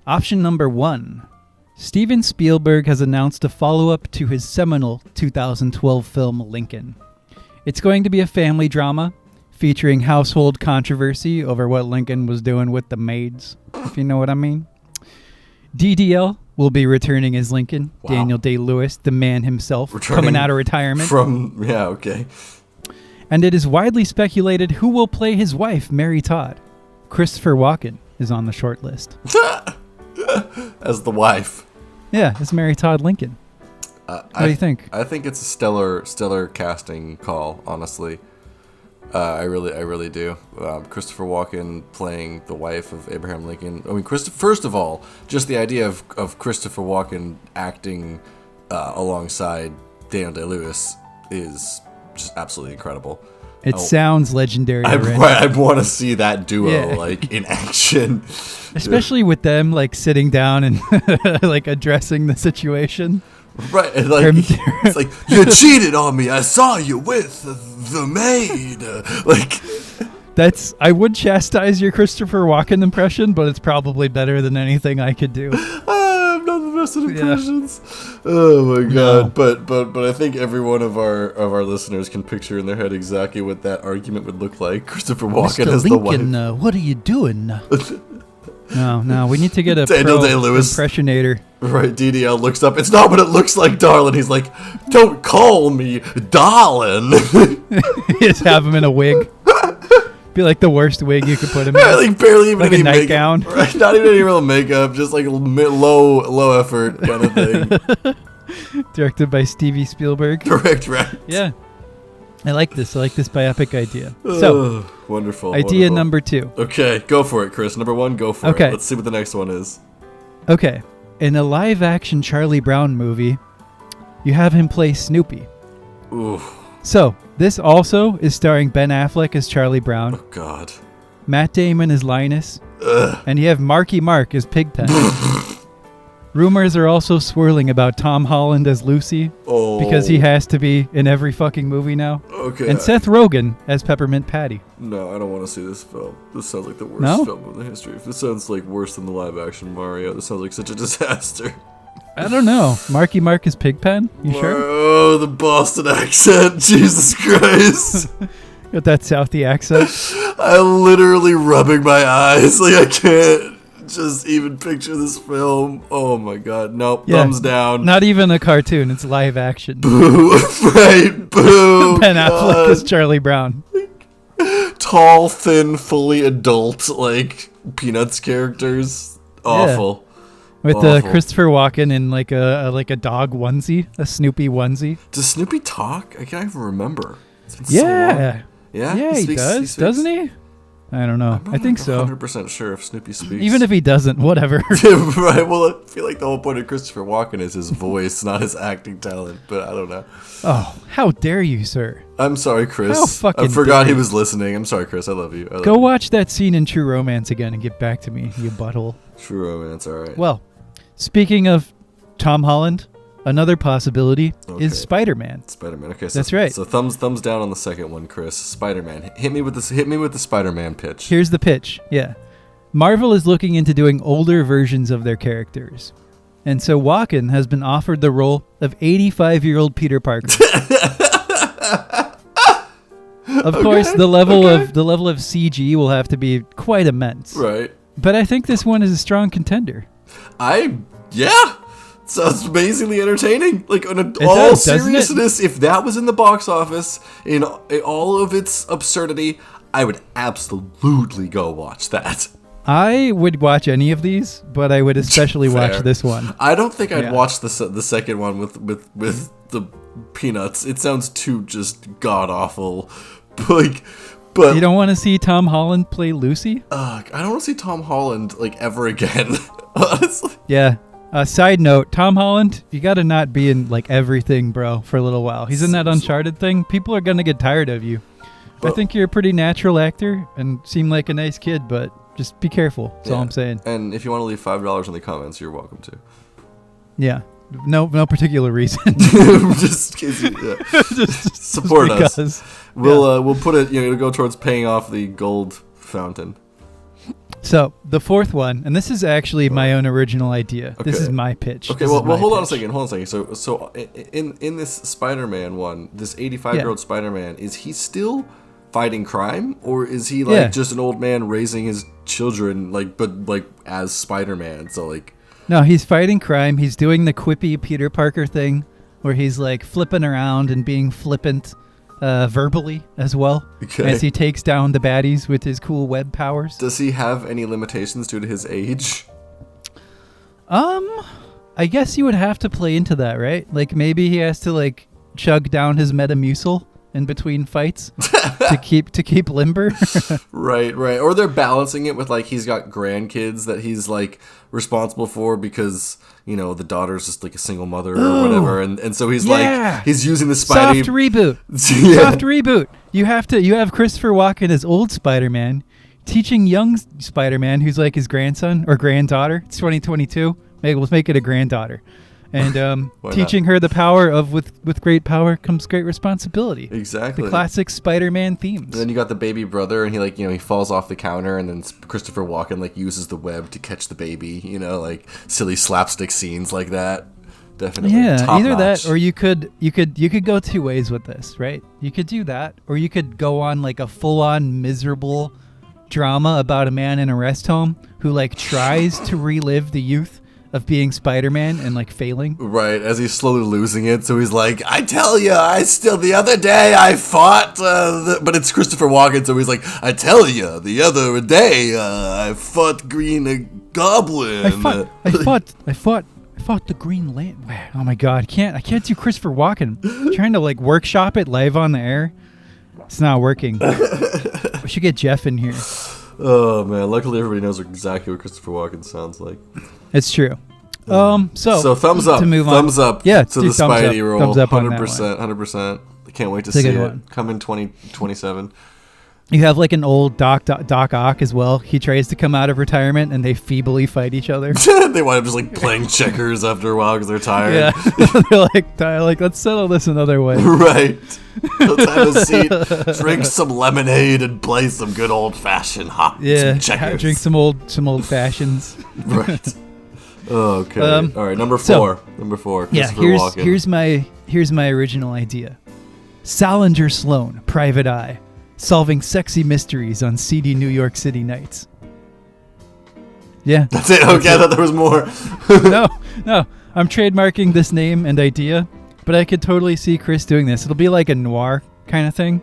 option number 1. Steven Spielberg has announced a follow-up to his seminal 2012 film Lincoln. It's going to be a family drama featuring household controversy over what Lincoln was doing with the maids, if you know what I mean. DDL will be returning as Lincoln. Wow. Daniel Day-Lewis, the man himself, coming out of retirement. Okay. And it is widely speculated who will play his wife, Mary Todd. Christopher Walken is on the short list. As the wife. Yeah, it's Mary Todd Lincoln. What do you think? I think it's a stellar casting call, honestly. I really do. Christopher Walken playing the wife of Abraham Lincoln. I mean, first of all, just the idea of Christopher Walken acting alongside Daniel Day-Lewis is just absolutely incredible. It sounds legendary already. I want to see that duo like in action. Especially with them like sitting down and like addressing the situation. Right, and like it's like you cheated on me. I saw you with the maid. I would chastise your Christopher Walken impression, but it's probably better than anything I could do. I'm not the best at impressions. Yeah. Oh my god! No. But I think every one of our listeners can picture in their head exactly what that argument would look like. Christopher Walken Mr. as Lincoln, the wife. What are you doing? No, we need to get a Daniel Day-Lewis impressionator. Right, DDL looks up. It's not what it looks like, darling. He's like, don't call me darling. Just have him in a wig. Be like the worst wig you could put him in. Like barely even like any a nightgown. Right, not even any real makeup, just like low effort kind of thing. Directed by Stevie Spielberg. Correct, right. Yeah. I like this biopic idea. So, wonderful. Idea number 2. Okay, go for it, Chris. Number 1, go for it. Let's see what the next one is. Okay. In a live-action Charlie Brown movie, you have him play Snoopy. Ooh. So, this also is starring Ben Affleck as Charlie Brown. Oh, God. Matt Damon as Linus. And you have Marky Mark as Pigpen. Rumors are also swirling about Tom Holland as Lucy. Oh. Because he has to be in every fucking movie now. Okay. And Seth Rogen as Peppermint Patty. No, I don't want to see this film. This sounds like the worst film in the history. This sounds like worse than the live-action Mario. This sounds like such a disaster. I don't know. Marky Mark is Pigpen? You sure? Oh, the Boston accent. Jesus Christ. Got that Southie accent. I'm literally rubbing my eyes. Like, I can't just even picture this film. Oh, my God. Nope. Yeah, thumbs down. Not even a cartoon. It's live action. Boo. Right. Boo. Ben Affleck is Charlie Brown. Tall, thin, fully adult, like, Peanuts characters. Awful. Yeah. With Christopher Walken in like a dog onesie, a Snoopy onesie. Does Snoopy talk? I can't even remember. It's been so long. Yeah, he does, doesn't he? I don't know. I think so. 100% sure if Snoopy speaks. Even if he doesn't, whatever. Right. Well, I feel like the whole point of Christopher Walken is his voice, not his acting talent. But I don't know. Oh, how dare you, sir? I'm sorry, Chris. How fucking I forgot he was listening. I'm sorry, Chris. I love you. Go watch that scene in True Romance again and get back to me, you butthole. True Romance. All right. Well, speaking of Tom Holland, another possibility is Spider-Man. Spider-Man. Okay, so that's right. So thumbs down on the second one, Chris. Spider-Man. Hit me with the Spider-Man pitch. Here's the pitch. Yeah. Marvel is looking into doing older versions of their characters. And so Walken has been offered the role of 85-year-old Peter Parker. Of course, the level of CG will have to be quite immense. Right. But I think this one is a strong contender. Sounds amazingly entertaining. Like, in all seriousness, if that was in the box office, in all of its absurdity, I would absolutely go watch that. I would watch any of these, but I would especially watch this one. I don't think I'd watch the second one with the Peanuts. It sounds too just god-awful. But you don't want to see Tom Holland play Lucy? I don't want to see Tom Holland, like, ever again, honestly. Yeah. Side note, Tom Holland, you got to not be in, like, everything, bro, for a little while. He's in that Uncharted thing. People are going to get tired of you. I think you're a pretty natural actor and seem like a nice kid, but just be careful. That's all I'm saying. And if you want to leave $5 in the comments, you're welcome to. Yeah. No particular reason. just support us. We'll put it, it'll go towards paying off the gold fountain. So the fourth one, and this is actually my own original idea. Okay. This is my pitch. Okay, well, hold on a second. So in this Spider-Man one, this 85-year-old Spider-Man, is he still fighting crime, or is he just an old man raising his children, but as Spider-Man? So like, no, he's fighting crime. He's doing the quippy Peter Parker thing, where he's like flipping around and being flippant. Verbally as well, as he takes down the baddies with his cool web powers. Does he have any limitations due to his age? I guess you would have to play into that, right? Like maybe he has to like chug down his Metamucil in between fights to keep limber. Right. Or they're balancing it with like he's got grandkids that he's like responsible for because the daughter's just like a single mother or whatever, and so he's like he's using the Spidey soft reboot. Soft reboot. You have Christopher Walken as old Spider-Man teaching young Spider-Man who's like his grandson or granddaughter. It's 2022. Maybe we'll make it a granddaughter. And teaching her the power of with great power comes great responsibility. Exactly. The classic Spider-Man themes. And then you got the baby brother, and he falls off the counter, and then Christopher Walken uses the web to catch the baby. Silly slapstick scenes like that. Definitely. Yeah, top either notch. that or you could go two ways with this, right? You could do that, or you could go on a full-on miserable drama about a man in a rest home who tries to relive the youth of being Spider-Man and failing. Right, as he's slowly losing it, so he's like, I tell you, the other day I fought, but it's Christopher Walken, so he's like, I tell you, the other day I fought Green Goblin. I fought the Green Lantern. Oh my God, I can't do Christopher Walken. Trying to workshop it live on the air. It's not working. We should get Jeff in here. Oh man, luckily everybody knows exactly what Christopher Walken sounds like. It's true. So thumbs up. To move on. Thumbs up. Yeah, to the Spidey role. Thumbs up 100%. 100%. I can't wait to see it. Come in 2027. You have an old Doc Ock as well. He tries to come out of retirement, and they feebly fight each other. They wind up just playing checkers after a while because they're tired. Yeah, they're let's settle this another way. Right. Let's have a seat, drink some lemonade, and play some good old fashioned some checkers. Drink some old fashions. Right. Okay. All right. Number four. Yeah. Here's my original idea. Salinger Sloan, Private Eye, solving sexy mysteries on seedy New York City nights. Yeah. That's it. Okay, I thought there was more. No. I'm trademarking this name and idea, but I could totally see Chris doing this. It'll be like a noir kind of thing.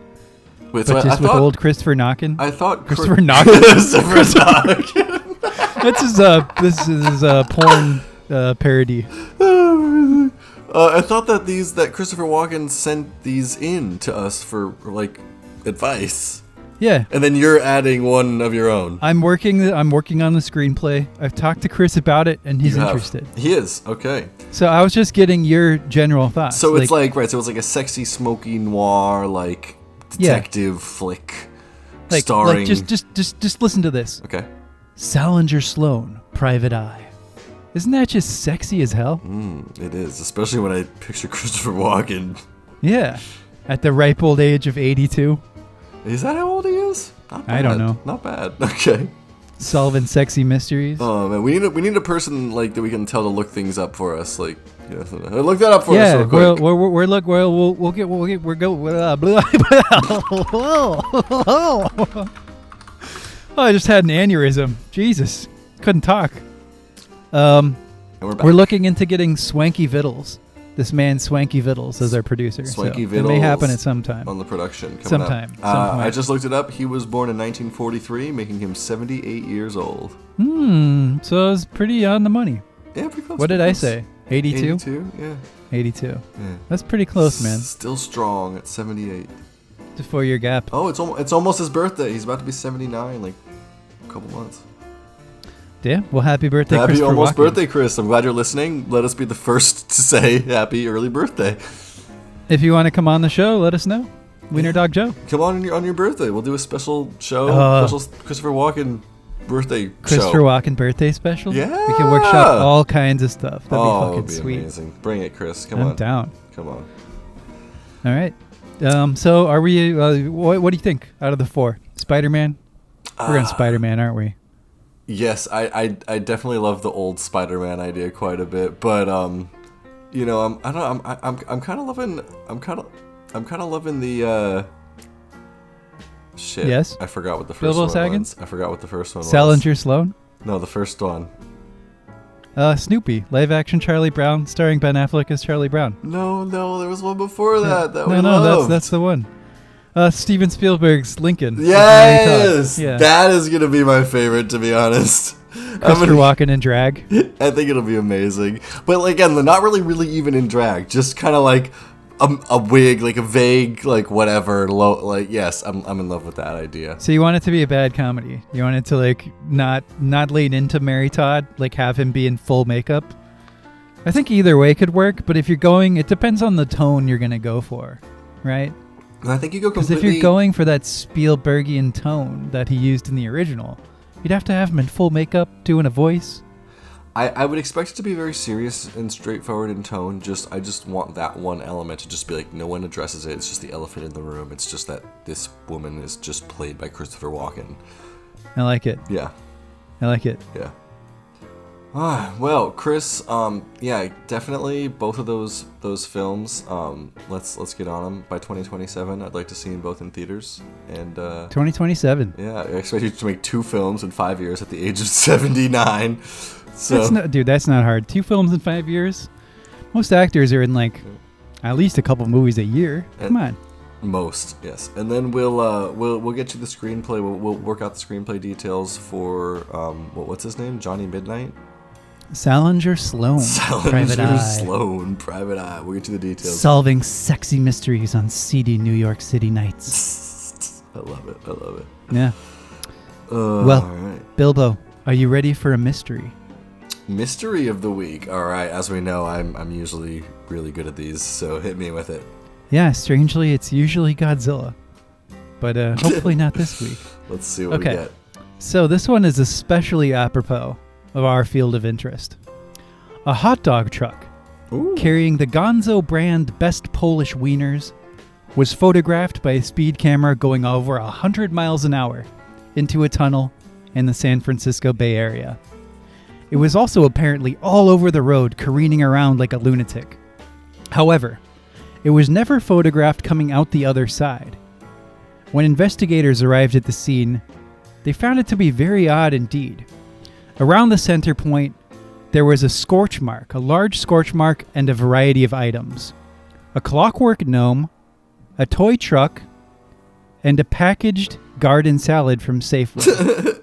Wait, but just with old Christopher Walken. I thought Christopher Walken. Christopher Walken. This is a porn parody. I thought that Christopher Walken sent these in to us for advice. Yeah. And then you're adding one of your own. I'm working on the screenplay. I've talked to Chris about it, and he's interested. He is. Okay. So I was just getting your general thoughts. So it's so it's a sexy, smoky noir detective flick starring. Just listen to this. Okay. Salinger Sloan, Private Eye. Isn't that just sexy as hell? It is, especially when I picture Christopher Walken. Yeah. At the ripe old age of 82. Is that how old he is? Not bad. I don't know. Not bad. Okay. Solving sexy mysteries. Oh man, we need a person that we can tell to look things up for us. Look that up for us real quick. Oh, I just had an aneurysm. Jesus, couldn't talk. And we're back. We're looking into getting Swanky Vittles. This man, Swanky Vittles, as our producer. Swanky Vittles. It may happen at some time. On the production. Sometime. I just looked it up. He was born in 1943, making him 78 years old. So it was pretty on the money. Yeah, pretty close. What did I say? 82? 82, yeah. 82. Yeah. That's pretty close, man. Still strong at 78. It's a 4-year gap. Oh, it's almost his birthday. He's about to be 79, a couple months. Yeah, well, happy birthday, Chris. Happy almost birthday, Chris. I'm glad you're listening. Let us be the first to say happy early birthday. If you want to come on the show, let us know. Wiener Dog Joe. Come on your birthday. We'll do a special show. Special Christopher Walken birthday show. Christopher Walken birthday special? Yeah. We can workshop all kinds of stuff. That'd be fucking it'd be sweet. Amazing. Bring it, Chris. Come on. I'm down. Come on. All right. So are we, what do you think out of the 4? Spider-Man? We're going Spider-Man, aren't we? Yes, I definitely love the old Spider-Man idea quite a bit, but I'm kind of loving the shit. Yes. I forgot what the first Bilbo one Saggins? was. I forgot what the first one was. Salinger Sloan? No, the first one. Snoopy, live action Charlie Brown, starring Ben Affleck as Charlie Brown. No, there was one before that. That's the one. Steven Spielberg's Lincoln. Yes! Yeah. That is going to be my favorite, to be honest. Christopher Walken in drag. I think it'll be amazing. But again, they're not really even in drag. Just kind of a wig, a vague, whatever. Yes, I'm in love with that idea. So you want it to be a bad comedy. You want it to, not lean into Mary Todd, have him be in full makeup. I think either way could work, but if you're going, it depends on the tone you're going to go for, right? I think you go completely... Because if you're going for that Spielbergian tone that he used in the original, you'd have to have him in full makeup doing a voice. I would expect it to be very serious and straightforward in tone. I just want that one element to just be like, no one addresses it. It's just the elephant in the room. It's just that this woman is just played by Christopher Walken. I like it. Yeah. I like it. Yeah. Well, Chris, yeah, definitely both of those films. Let's get on them by 2027. I'd like to see them both in theaters. And 2027. Yeah, I expect you to make 2 films in 5 years at the age of 79. So That's not hard. 2 films in 5 years. Most actors are in like at least a couple movies a year. Come on. Most, yes. And then we'll get you the screenplay. We'll work out the screenplay details for what's his name? Johnny Midnight. Salinger Sloan. Private Eye. We'll get you the details. Solving sexy mysteries on seedy New York City nights. I love it. Yeah. Well, all right. Bilbo, are you ready for a mystery? Mystery of the week. All right. As we know, I'm usually really good at these, so hit me with it. Yeah, strangely, it's usually Godzilla. But hopefully not this week. Let's see what we get. So this one is especially apropos of our field of interest. A hot dog truck carrying the Gonzo brand Best Polish Wieners was photographed by a speed camera going over 100 miles an hour into a tunnel in the San Francisco Bay Area. It was also apparently all over the road, careening around like a lunatic. However, it was never photographed coming out the other side. When investigators arrived at the scene, they found it to be very odd indeed. Around the center point, there was a scorch mark, a large scorch mark, and a variety of items. A clockwork gnome, a toy truck, and a packaged garden salad from Safeway.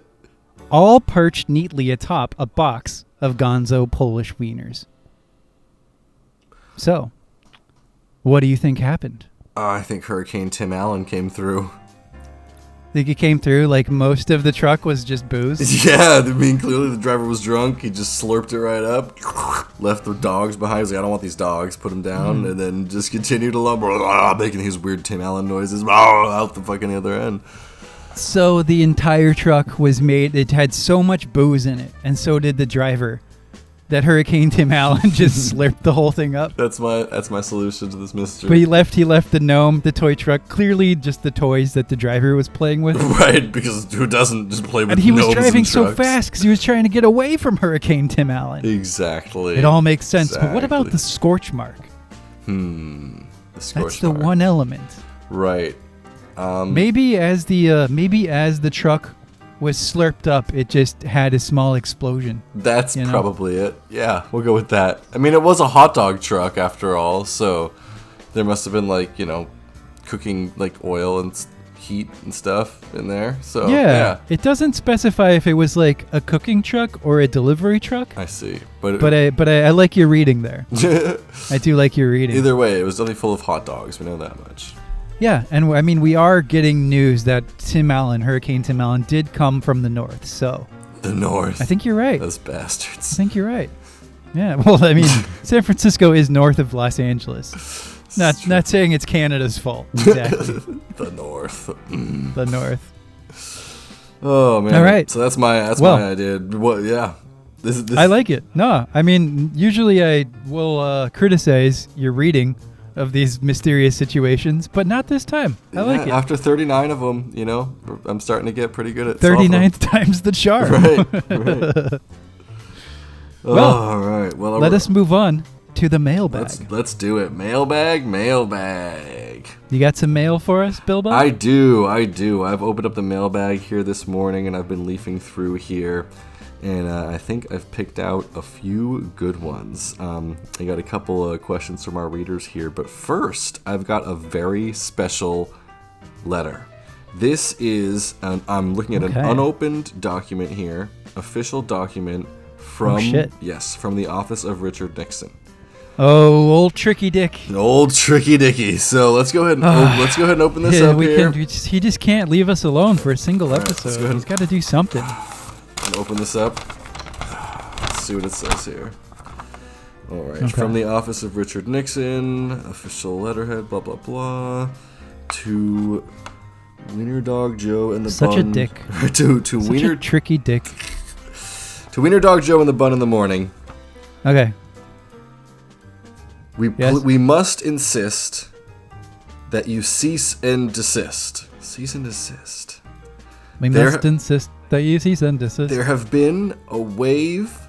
All perched neatly atop a box of Gonzo Polish Wieners. So, what do you think happened? I think Hurricane Tim Allen came through. Think it came through like most of the truck was just booze? Yeah, I mean, clearly the driver was drunk. He just slurped it right up, left the dogs behind. He was like, I don't want these dogs. Put them down, and then just continued along, making these weird Tim Allen noises out the fucking other end. So the entire truck was made, it had so much booze in it, and so did the driver, that Hurricane Tim Allen just slurped the whole thing up. That's my solution to this mystery. But he left the gnome, the toy truck, clearly just the toys that the driver was playing with. Right, because who doesn't just play with gnomes? And he was driving and so fast because he was trying to get away from Hurricane Tim Allen. Exactly. It all makes sense. Exactly. But what about the scorch mark? The scorch mark. That's the one element. Right. Maybe as the truck was slurped up, it just had a small explosion. That's probably it. Yeah, we'll go with that. I mean, it was a hot dog truck after all, so there must have been like, cooking like oil and heat and stuff in there. So yeah. It doesn't specify if it was like a cooking truck or a delivery truck. I see. But I like your reading there. I do like your reading. Either way, it was definitely full of hot dogs. We know that much. Yeah, and I mean, we are getting news that Hurricane Tim Allen did come from the north, so. The north. I think you're right. Those bastards. I think you're right. Yeah, well, I mean, San Francisco is north of Los Angeles. Not saying it's Canada's fault. Exactly. The north. The north. Oh, man. All right. So that's my idea. What? Yeah. This. I like it. No, I mean, usually I will criticize your reading of these mysterious situations, but not this time. I like it. After 39 of them, I'm starting to get pretty good at 39th time's the charm. Right. Well, all right. Well, let us move on to the mailbag. Let's do it. Mailbag. You got some mail for us, Bilbo? I do. I've opened up the mailbag here this morning, and I've been leafing through here. And I think I've picked out a few good ones. I got a couple of questions from our readers here. But first, I've got a very special letter. This is, I'm looking at an unopened document here. Official document from, from the office of Richard Nixon. Oh, old Tricky Dick. Old Tricky Dicky. So let's go ahead and open this up here. He just can't leave us alone for a single episode. He's got to do something. Open this up. Let's see what it says here. All right. Okay. From the office of Richard Nixon, official letterhead, blah, blah, blah, to Wiener Dog Joe and the Such Bun. A dick. to Such Wiener a tricky dick. To Wiener Dog Joe and the Bun in the morning. Okay. We must insist that you cease and desist. Cease and desist. We must insist that you cease and desist. There have been a wave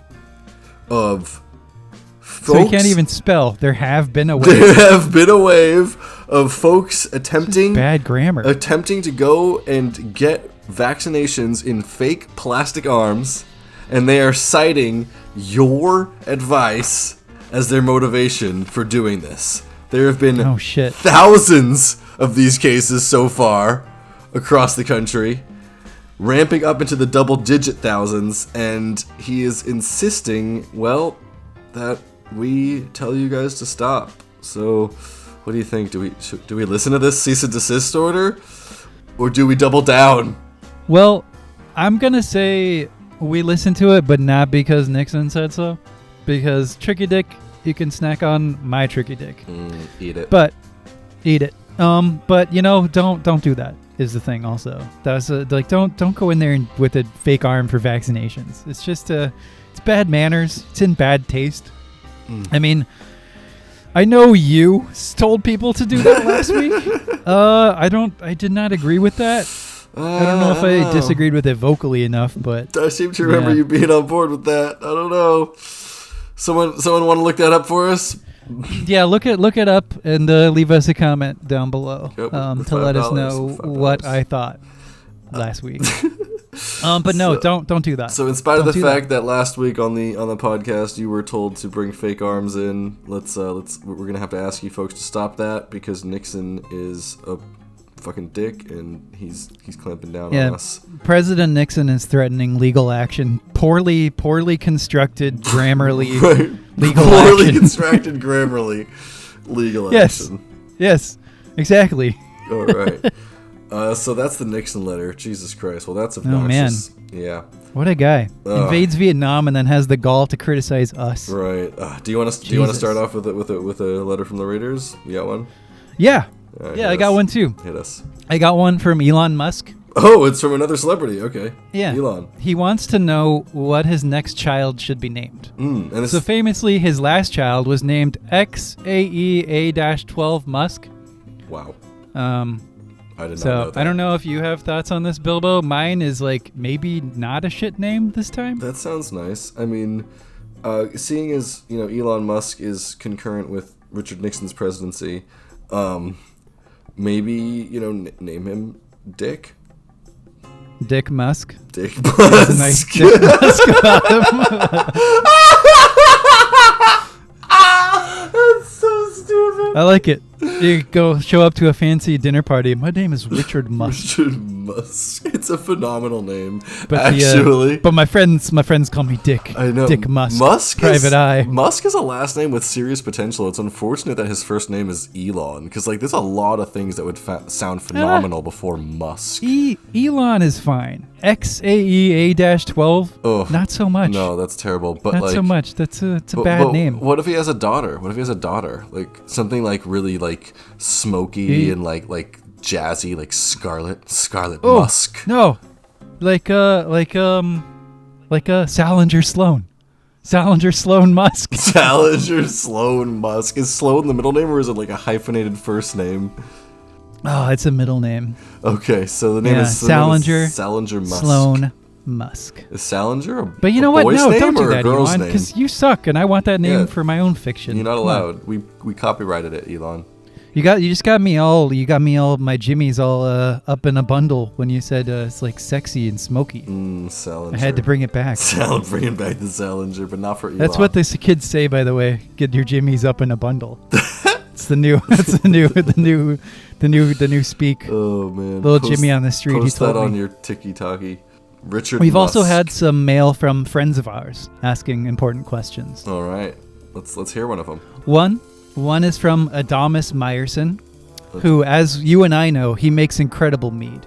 of folks... So you can't even spell. There have been a wave. There have been a wave of folks attempting... Bad grammar. Attempting to go and get vaccinations in fake plastic arms, and they are citing your advice as their motivation for doing this. There have been thousands of these cases so far across the country, ramping up into the double-digit thousands, and he is insisting, well, that we tell you guys to stop. So, what do you think? Do we listen to this cease and desist order, or do we double down? Well, I'm gonna say we listen to it, but not because Nixon said so. Because Tricky Dick, you can snack on my Tricky Dick. Eat it. But eat it. But don't do that. Is the thing also. That's don't go in there with a fake arm for vaccinations. It's just it's bad manners. It's in bad taste. I mean, I know you told people to do that last week. I did not agree with that. I don't know if I disagreed with it vocally enough, but I seem to remember you being on board with that. I don't know. Someone want to look that up for us? Yeah, look it up and leave us a comment down below to let us know what I thought last week. But no, don't do that. So in spite of the fact that last week on the podcast you were told to bring fake arms in, we're gonna have to ask you folks to stop that because Nixon is a fucking dick and he's clamping down on us. President Nixon is threatening legal action. Poorly constructed grammarly legal poorly action. constructed grammarly legal action. Yes, exactly. All right. So that's the Nixon letter. Jesus Christ. Well, that's obnoxious. Oh, man. Yeah. What a guy. Invades Vietnam and then has the gall to criticize us. Right. Do you want to start off with a letter from the readers? You got one? Yeah. Right, I got one too. Hit us. I got one from Elon Musk. Oh, it's from another celebrity. Okay. Yeah. Elon. He wants to know what his next child should be named. And so famously, his last child was named XAEA-12 Musk. Wow. I did not know that. I don't know if you have thoughts on this, Bilbo. Mine is maybe not a shit name this time. That sounds nice. I mean, seeing as Elon Musk is concurrent with Richard Nixon's presidency, maybe name him Dick. Dick Musk. Dick Musk. A nice Dick Musk about him. That's so stupid. I like it. You go show up to a fancy dinner party. My name is Richard Musk. Richard Musk. It's a phenomenal name, but actually. But my friends call me Dick. I know. Dick Musk. Private Eye. Musk is a last name with serious potential. It's unfortunate that his first name is Elon, because there's a lot of things that would sound phenomenal before Musk. Elon is fine. XAEA-12. Ugh, not so much. No, that's terrible. But not so much. It's a bad name. What if he has a daughter? Something really smoky and like jazzy, like Scarlet Musk. No, like Salinger Sloan. Salinger Sloan Musk. Salinger Sloan Musk. Is Sloan the middle name or is it like a hyphenated first name? Oh, it's a middle name. Okay, so the name is Salinger Musk. Sloan Musk. Is Salinger But you know what? No, don't do that, Elon, because you suck, and I want that name for my own fiction. You're not allowed. We copyrighted it, Elon. You just got me all my jimmies all up in a bundle when you said it's sexy and smoky. Salinger. I had to bring it back. Bringing back the Salinger, but not for Elon. That's what the kids say, by the way. Get your jimmies up in a bundle. It's the new speak. Oh man, little Jimmy on the street. Post he told that on me. your TikTok. Richard. We've Musk. also had some mail from friends of ours asking important questions. All right, let's hear one of them. One is from Adamus Meyerson, who, as you and I know, he makes incredible mead.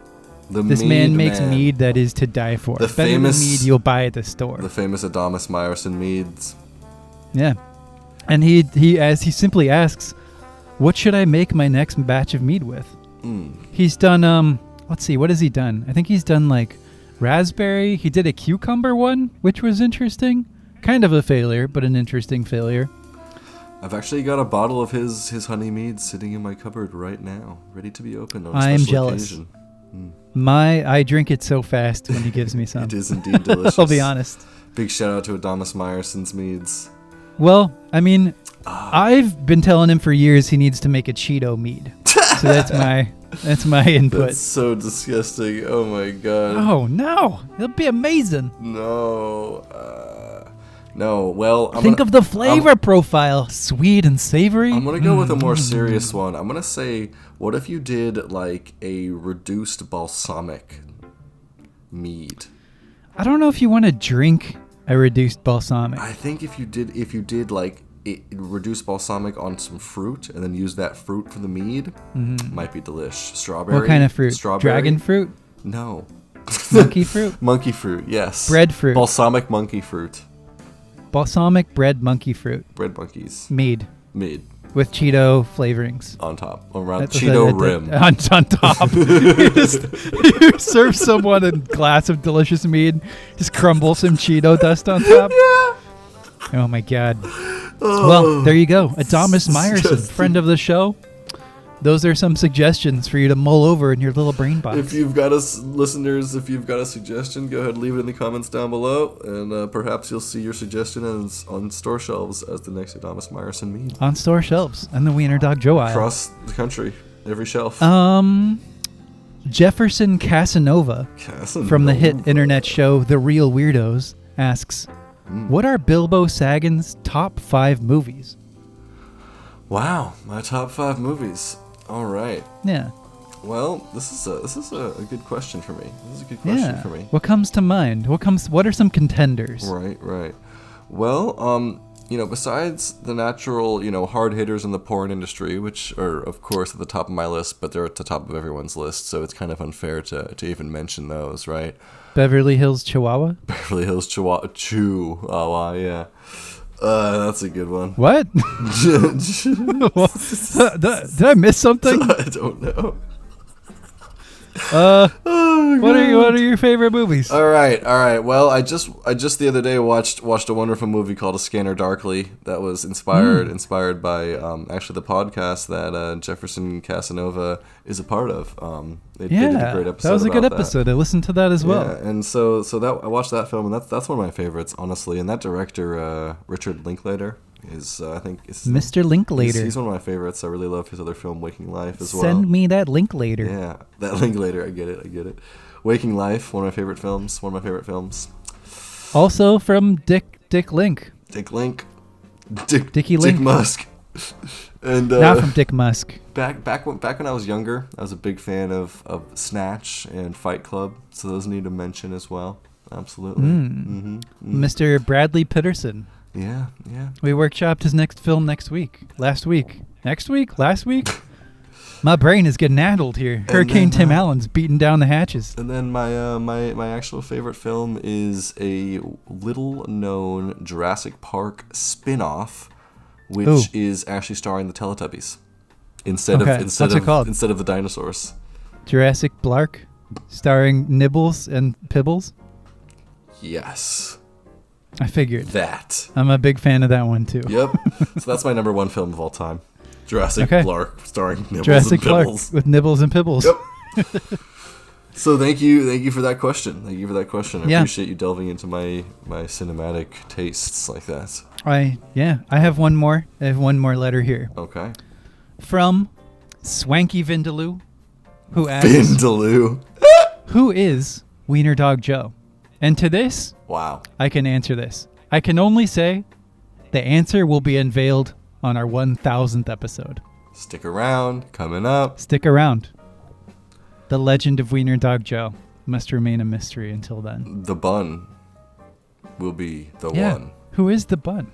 This man makes mead that is to die for. The Better famous than mead you'll buy at the store. The famous Adamus Meyerson meads. Yeah, and he simply asks, what should I make my next batch of mead with? He's done let's see, what has he done? I think he's done raspberry. He did a cucumber one, which was interesting. Kind of a failure, but an interesting failure. I've actually got a bottle of his honey mead sitting in my cupboard right now, ready to be opened on a I am special jealous. occasion. I drink it so fast when he gives me some. It is indeed delicious. I'll be honest. Big shout out to Adamus Meyerson's meads. Well, I mean, I've been telling him for years he needs to make a Cheeto mead. So that's my input. That's so disgusting. Oh my god. Oh no, it'll be amazing. No. No. Well, Think of the flavor profile, sweet and savory. I'm gonna go with a more serious one. I'm gonna say, what if you did like a reduced balsamic mead? I don't know if you want to drink a reduced balsamic. I think if you did like reduced balsamic on some fruit and then use that fruit for the mead, might be delish. Strawberry. What kind of fruit? Strawberry. Dragon fruit? No. Monkey fruit? Monkey fruit. Yes. Breadfruit. Balsamic monkey fruit. Balsamic bread monkey fruit. Bread monkeys. Mead. Mead. With Cheeto flavorings. On top. Around That's Cheeto rim. On top. you serve someone a glass of delicious mead, just crumble some Cheeto dust on top. Yeah. Oh my god. Well, there you go. Adamus Meyerson, friend of the show. Those are some suggestions for you to mull over in your little brain box. If you've got listeners, if you've got a suggestion, go ahead and leave it in the comments down below, and perhaps you'll see your suggestion on store shelves as the next Adamus Meyerson mead. On store shelves and the Wiener Dog Joe aisle. Across the country, every shelf. Jefferson Casanova from the hit internet show The Reel Weirdos asks, what are Bilbo Saggins' top 5 movies? Wow, my top 5 movies. All right. Yeah. Well, this is a good question for me. This is a good question for me. What comes to mind? What are some contenders? Right. Well, besides the natural, hard hitters in the porn industry, which are of course at the top of my list, but they're at the top of everyone's list, so it's kind of unfair to even mention those, right? Beverly Hills Chihuahua? Beverly Hills Chihuahua, yeah. That's a good one. What? Did I miss something? I don't know. What are your favorite movies? All right. Well, I just the other day watched a wonderful movie called A Scanner Darkly that was inspired by actually the podcast that Jefferson Casanova is a part of. They did a great episode. That was a good episode. I listened to that as well. Yeah, and so that I watched that film, and that's one of my favorites, honestly. And that director, Richard Linklater, is I think is Mr. Linklater. He's one of my favorites. I really love his other film, Waking Life, as well. Send me that Linklater. Yeah, that Linklater. I get it. Waking Life, one of my favorite films. Also from Dick Link. Dicky Link. Dick Musk. And not from Dick Musk. Back when I was younger, I was a big fan of Snatch and Fight Club, so those need to mention as well. Absolutely. Mr. Bradley Pitterson. Yeah. We workshopped his next film next week. Last week? My brain is getting addled here. Hurricane Tim Allen's beating down the hatches. And then my actual favorite film is a little-known Jurassic Park spin-off, which is actually starring the Teletubbies instead of the dinosaurs. Jurassic Blark, starring Nibbles and Pibbles. Yes. I figured. That. I'm a big fan of that one too. Yep. So that's my number 1 film of all time. Jurassic Blark, starring Nibbles Jurassic and Pibbles. Blark with Nibbles and Pibbles. Yep. So thank you for that question. I appreciate you delving into my cinematic tastes like that. I have one more. I have one more letter here. Okay. From Swanky Vindaloo, who asks, who is Wiener Dog Joe? And to this, wow, I can answer this. I can only say the answer will be unveiled on our 1000th episode. Stick around, coming up. Stick around. The legend of Wiener Dog Joe must remain a mystery until then. The bun will be the one. Who is the bun?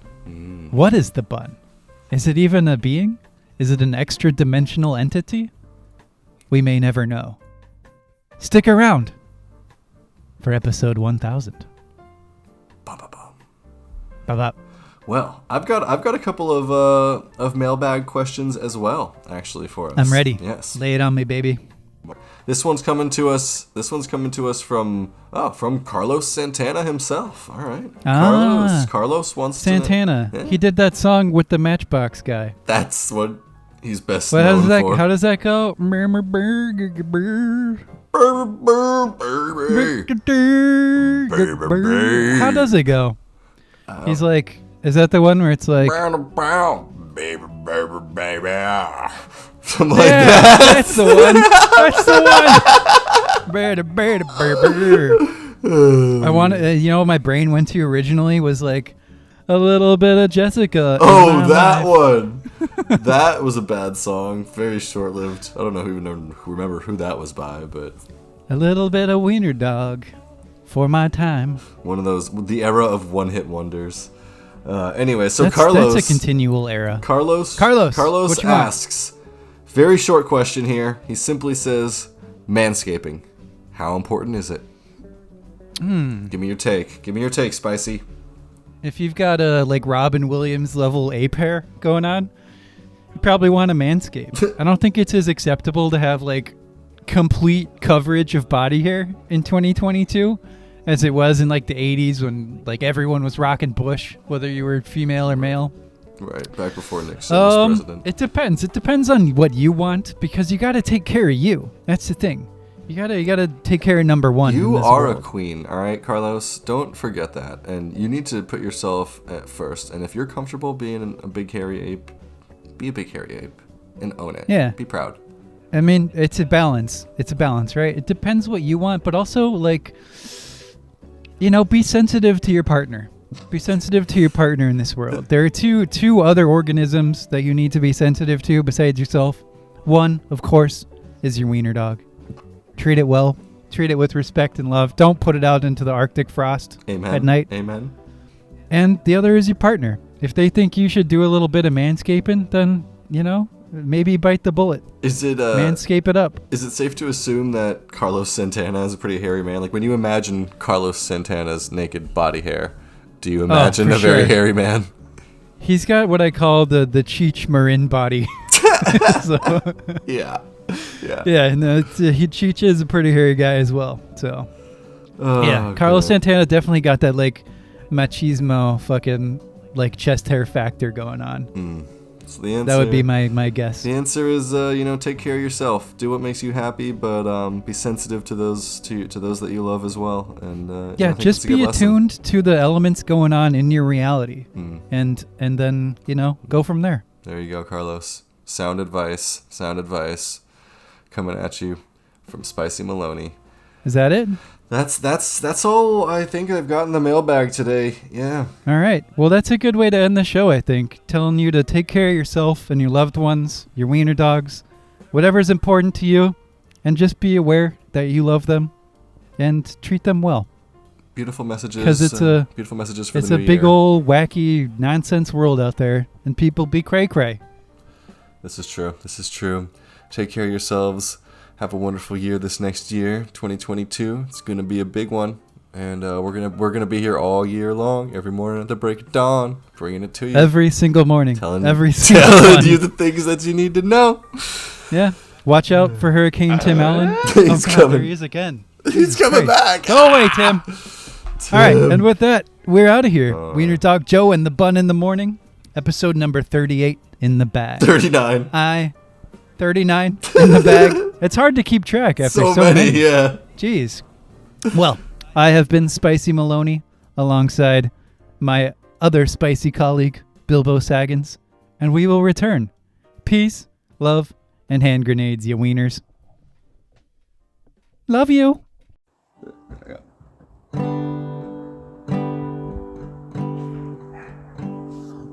What is the bun? Is it even a being? Is it an extra dimensional entity? We may never know. Stick around for episode 1000. Ba-ba. Well, I've got a couple of mailbag questions as well, actually, for us. I'm ready. Yes. Lay it on me, baby. This one's coming to us from Carlos Santana himself. All right. Carlos wants Santana. to... Yeah. He did that song with the Matchbox guy. That's what he's best known for. How does that go? How does it go? He's like, is that the one where it's like... Baby, something like that. That's the one. That's the one. I want to, you know what my brain went to originally was like a little bit of Jessica. Oh, that one. That was a bad song. Very short-lived. I don't know who remember who that was by, but... A little bit of Wiener Dog for my time. One of those, the era of one-hit wonders. Anyway, so Carlos... That's a continual era. Carlos asks, very short question here. He simply says, manscaping. How important is it? Give me your take. Give me your take, Spicy. If you've got a like Robin Williams level ape hair going on, you probably want to manscape. I don't think it's as acceptable to have like complete coverage of body hair in 2022 as it was in like the 80s when like everyone was rocking bush, whether you were female or male. Right, back before Nixon was president. It depends. It depends on what you want because you got to take care of you. That's the thing. You gotta take care of number one. You are a queen, all right, Carlos? Don't forget that. And you need to put yourself at first. And if you're comfortable being a big hairy ape, be a big hairy ape and own it. Yeah. Be proud. I mean, it's a balance. It's a balance, right? It depends what you want, but also, like, you know, be sensitive to your partner. Be sensitive to your partner in this world. There are two other organisms that you need to be sensitive to besides yourself. One, of course, is your wiener dog. Treat it well. Treat it with respect and love. Don't put it out into the Arctic frost at night. Amen. And the other is your partner. If they think you should do a little bit of manscaping, then, you know, maybe bite the bullet. Is it manscape it up? Is it safe to assume that Carlos Santana is a pretty hairy man? Like when you imagine Carlos Santana's naked body hair, do you imagine a very hairy man? He's got what I call the Cheech Marin body. Yeah. Yeah, no, Cheech is a pretty hairy guy as well. So, yeah, Carlos Santana definitely got that like machismo fucking like chest hair factor going on. So the answer, that would be my guess. The answer is, take care of yourself. Do what makes you happy, but be sensitive to those that you love as well. And just be attuned to the elements going on in your reality, and then go from there. There you go, Carlos. Sound advice coming at you from Spicy Maloney. Is that it? That's all I think I've got in the mailbag today. Yeah. All right. Well, that's a good way to end the show, I think. Telling you to take care of yourself and your loved ones, your wiener dogs, whatever's important to you, and just be aware that you love them and treat them well. Beautiful messages. Because beautiful messages for the new year. It's a big old wacky nonsense world out there, and people be cray-cray. This is true. Take care of yourselves. Have a wonderful year this next year, 2022. It's gonna be a big one, and we're gonna be here all year long, every morning at the break of dawn, bringing it to you every single morning, telling you the things that you need to know. Yeah, watch out for Hurricane Tim Allen. He's coming. There he is again. He's coming back. Go away, Tim. All right, and with that, we're out of here. Wiener Dog Joe and the Bun in the Morning, episode number 38 in the bag. 39. 39 in the bag. It's hard to keep track after so many. Yeah. Jeez. Well, I have been Spicy Maloney alongside my other spicy colleague, Bilbo Saggins, and we will return. Peace, love, and hand grenades, you wieners. Love you.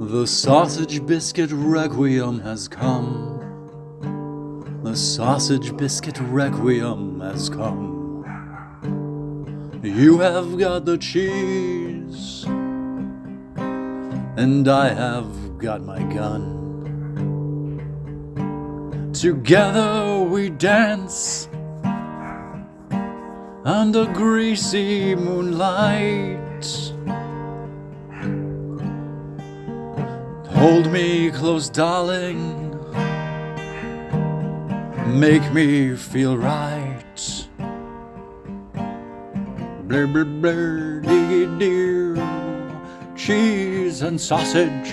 The sausage biscuit requiem has come. The sausage biscuit requiem has come. You have got the cheese, and I have got my gun. Together we dance under greasy moonlight. Hold me close, darling. Make me feel right. Blur, blur, blur, diggy dear. Cheese and sausage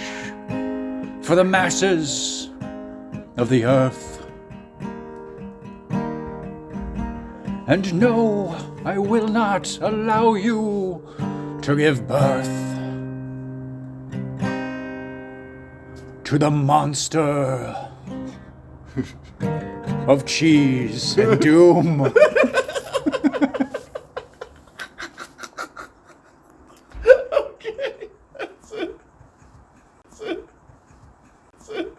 for the masses of the earth. And no, I will not allow you to give birth to the monster of cheese and doom. Okay, that's it. That's it. That's it.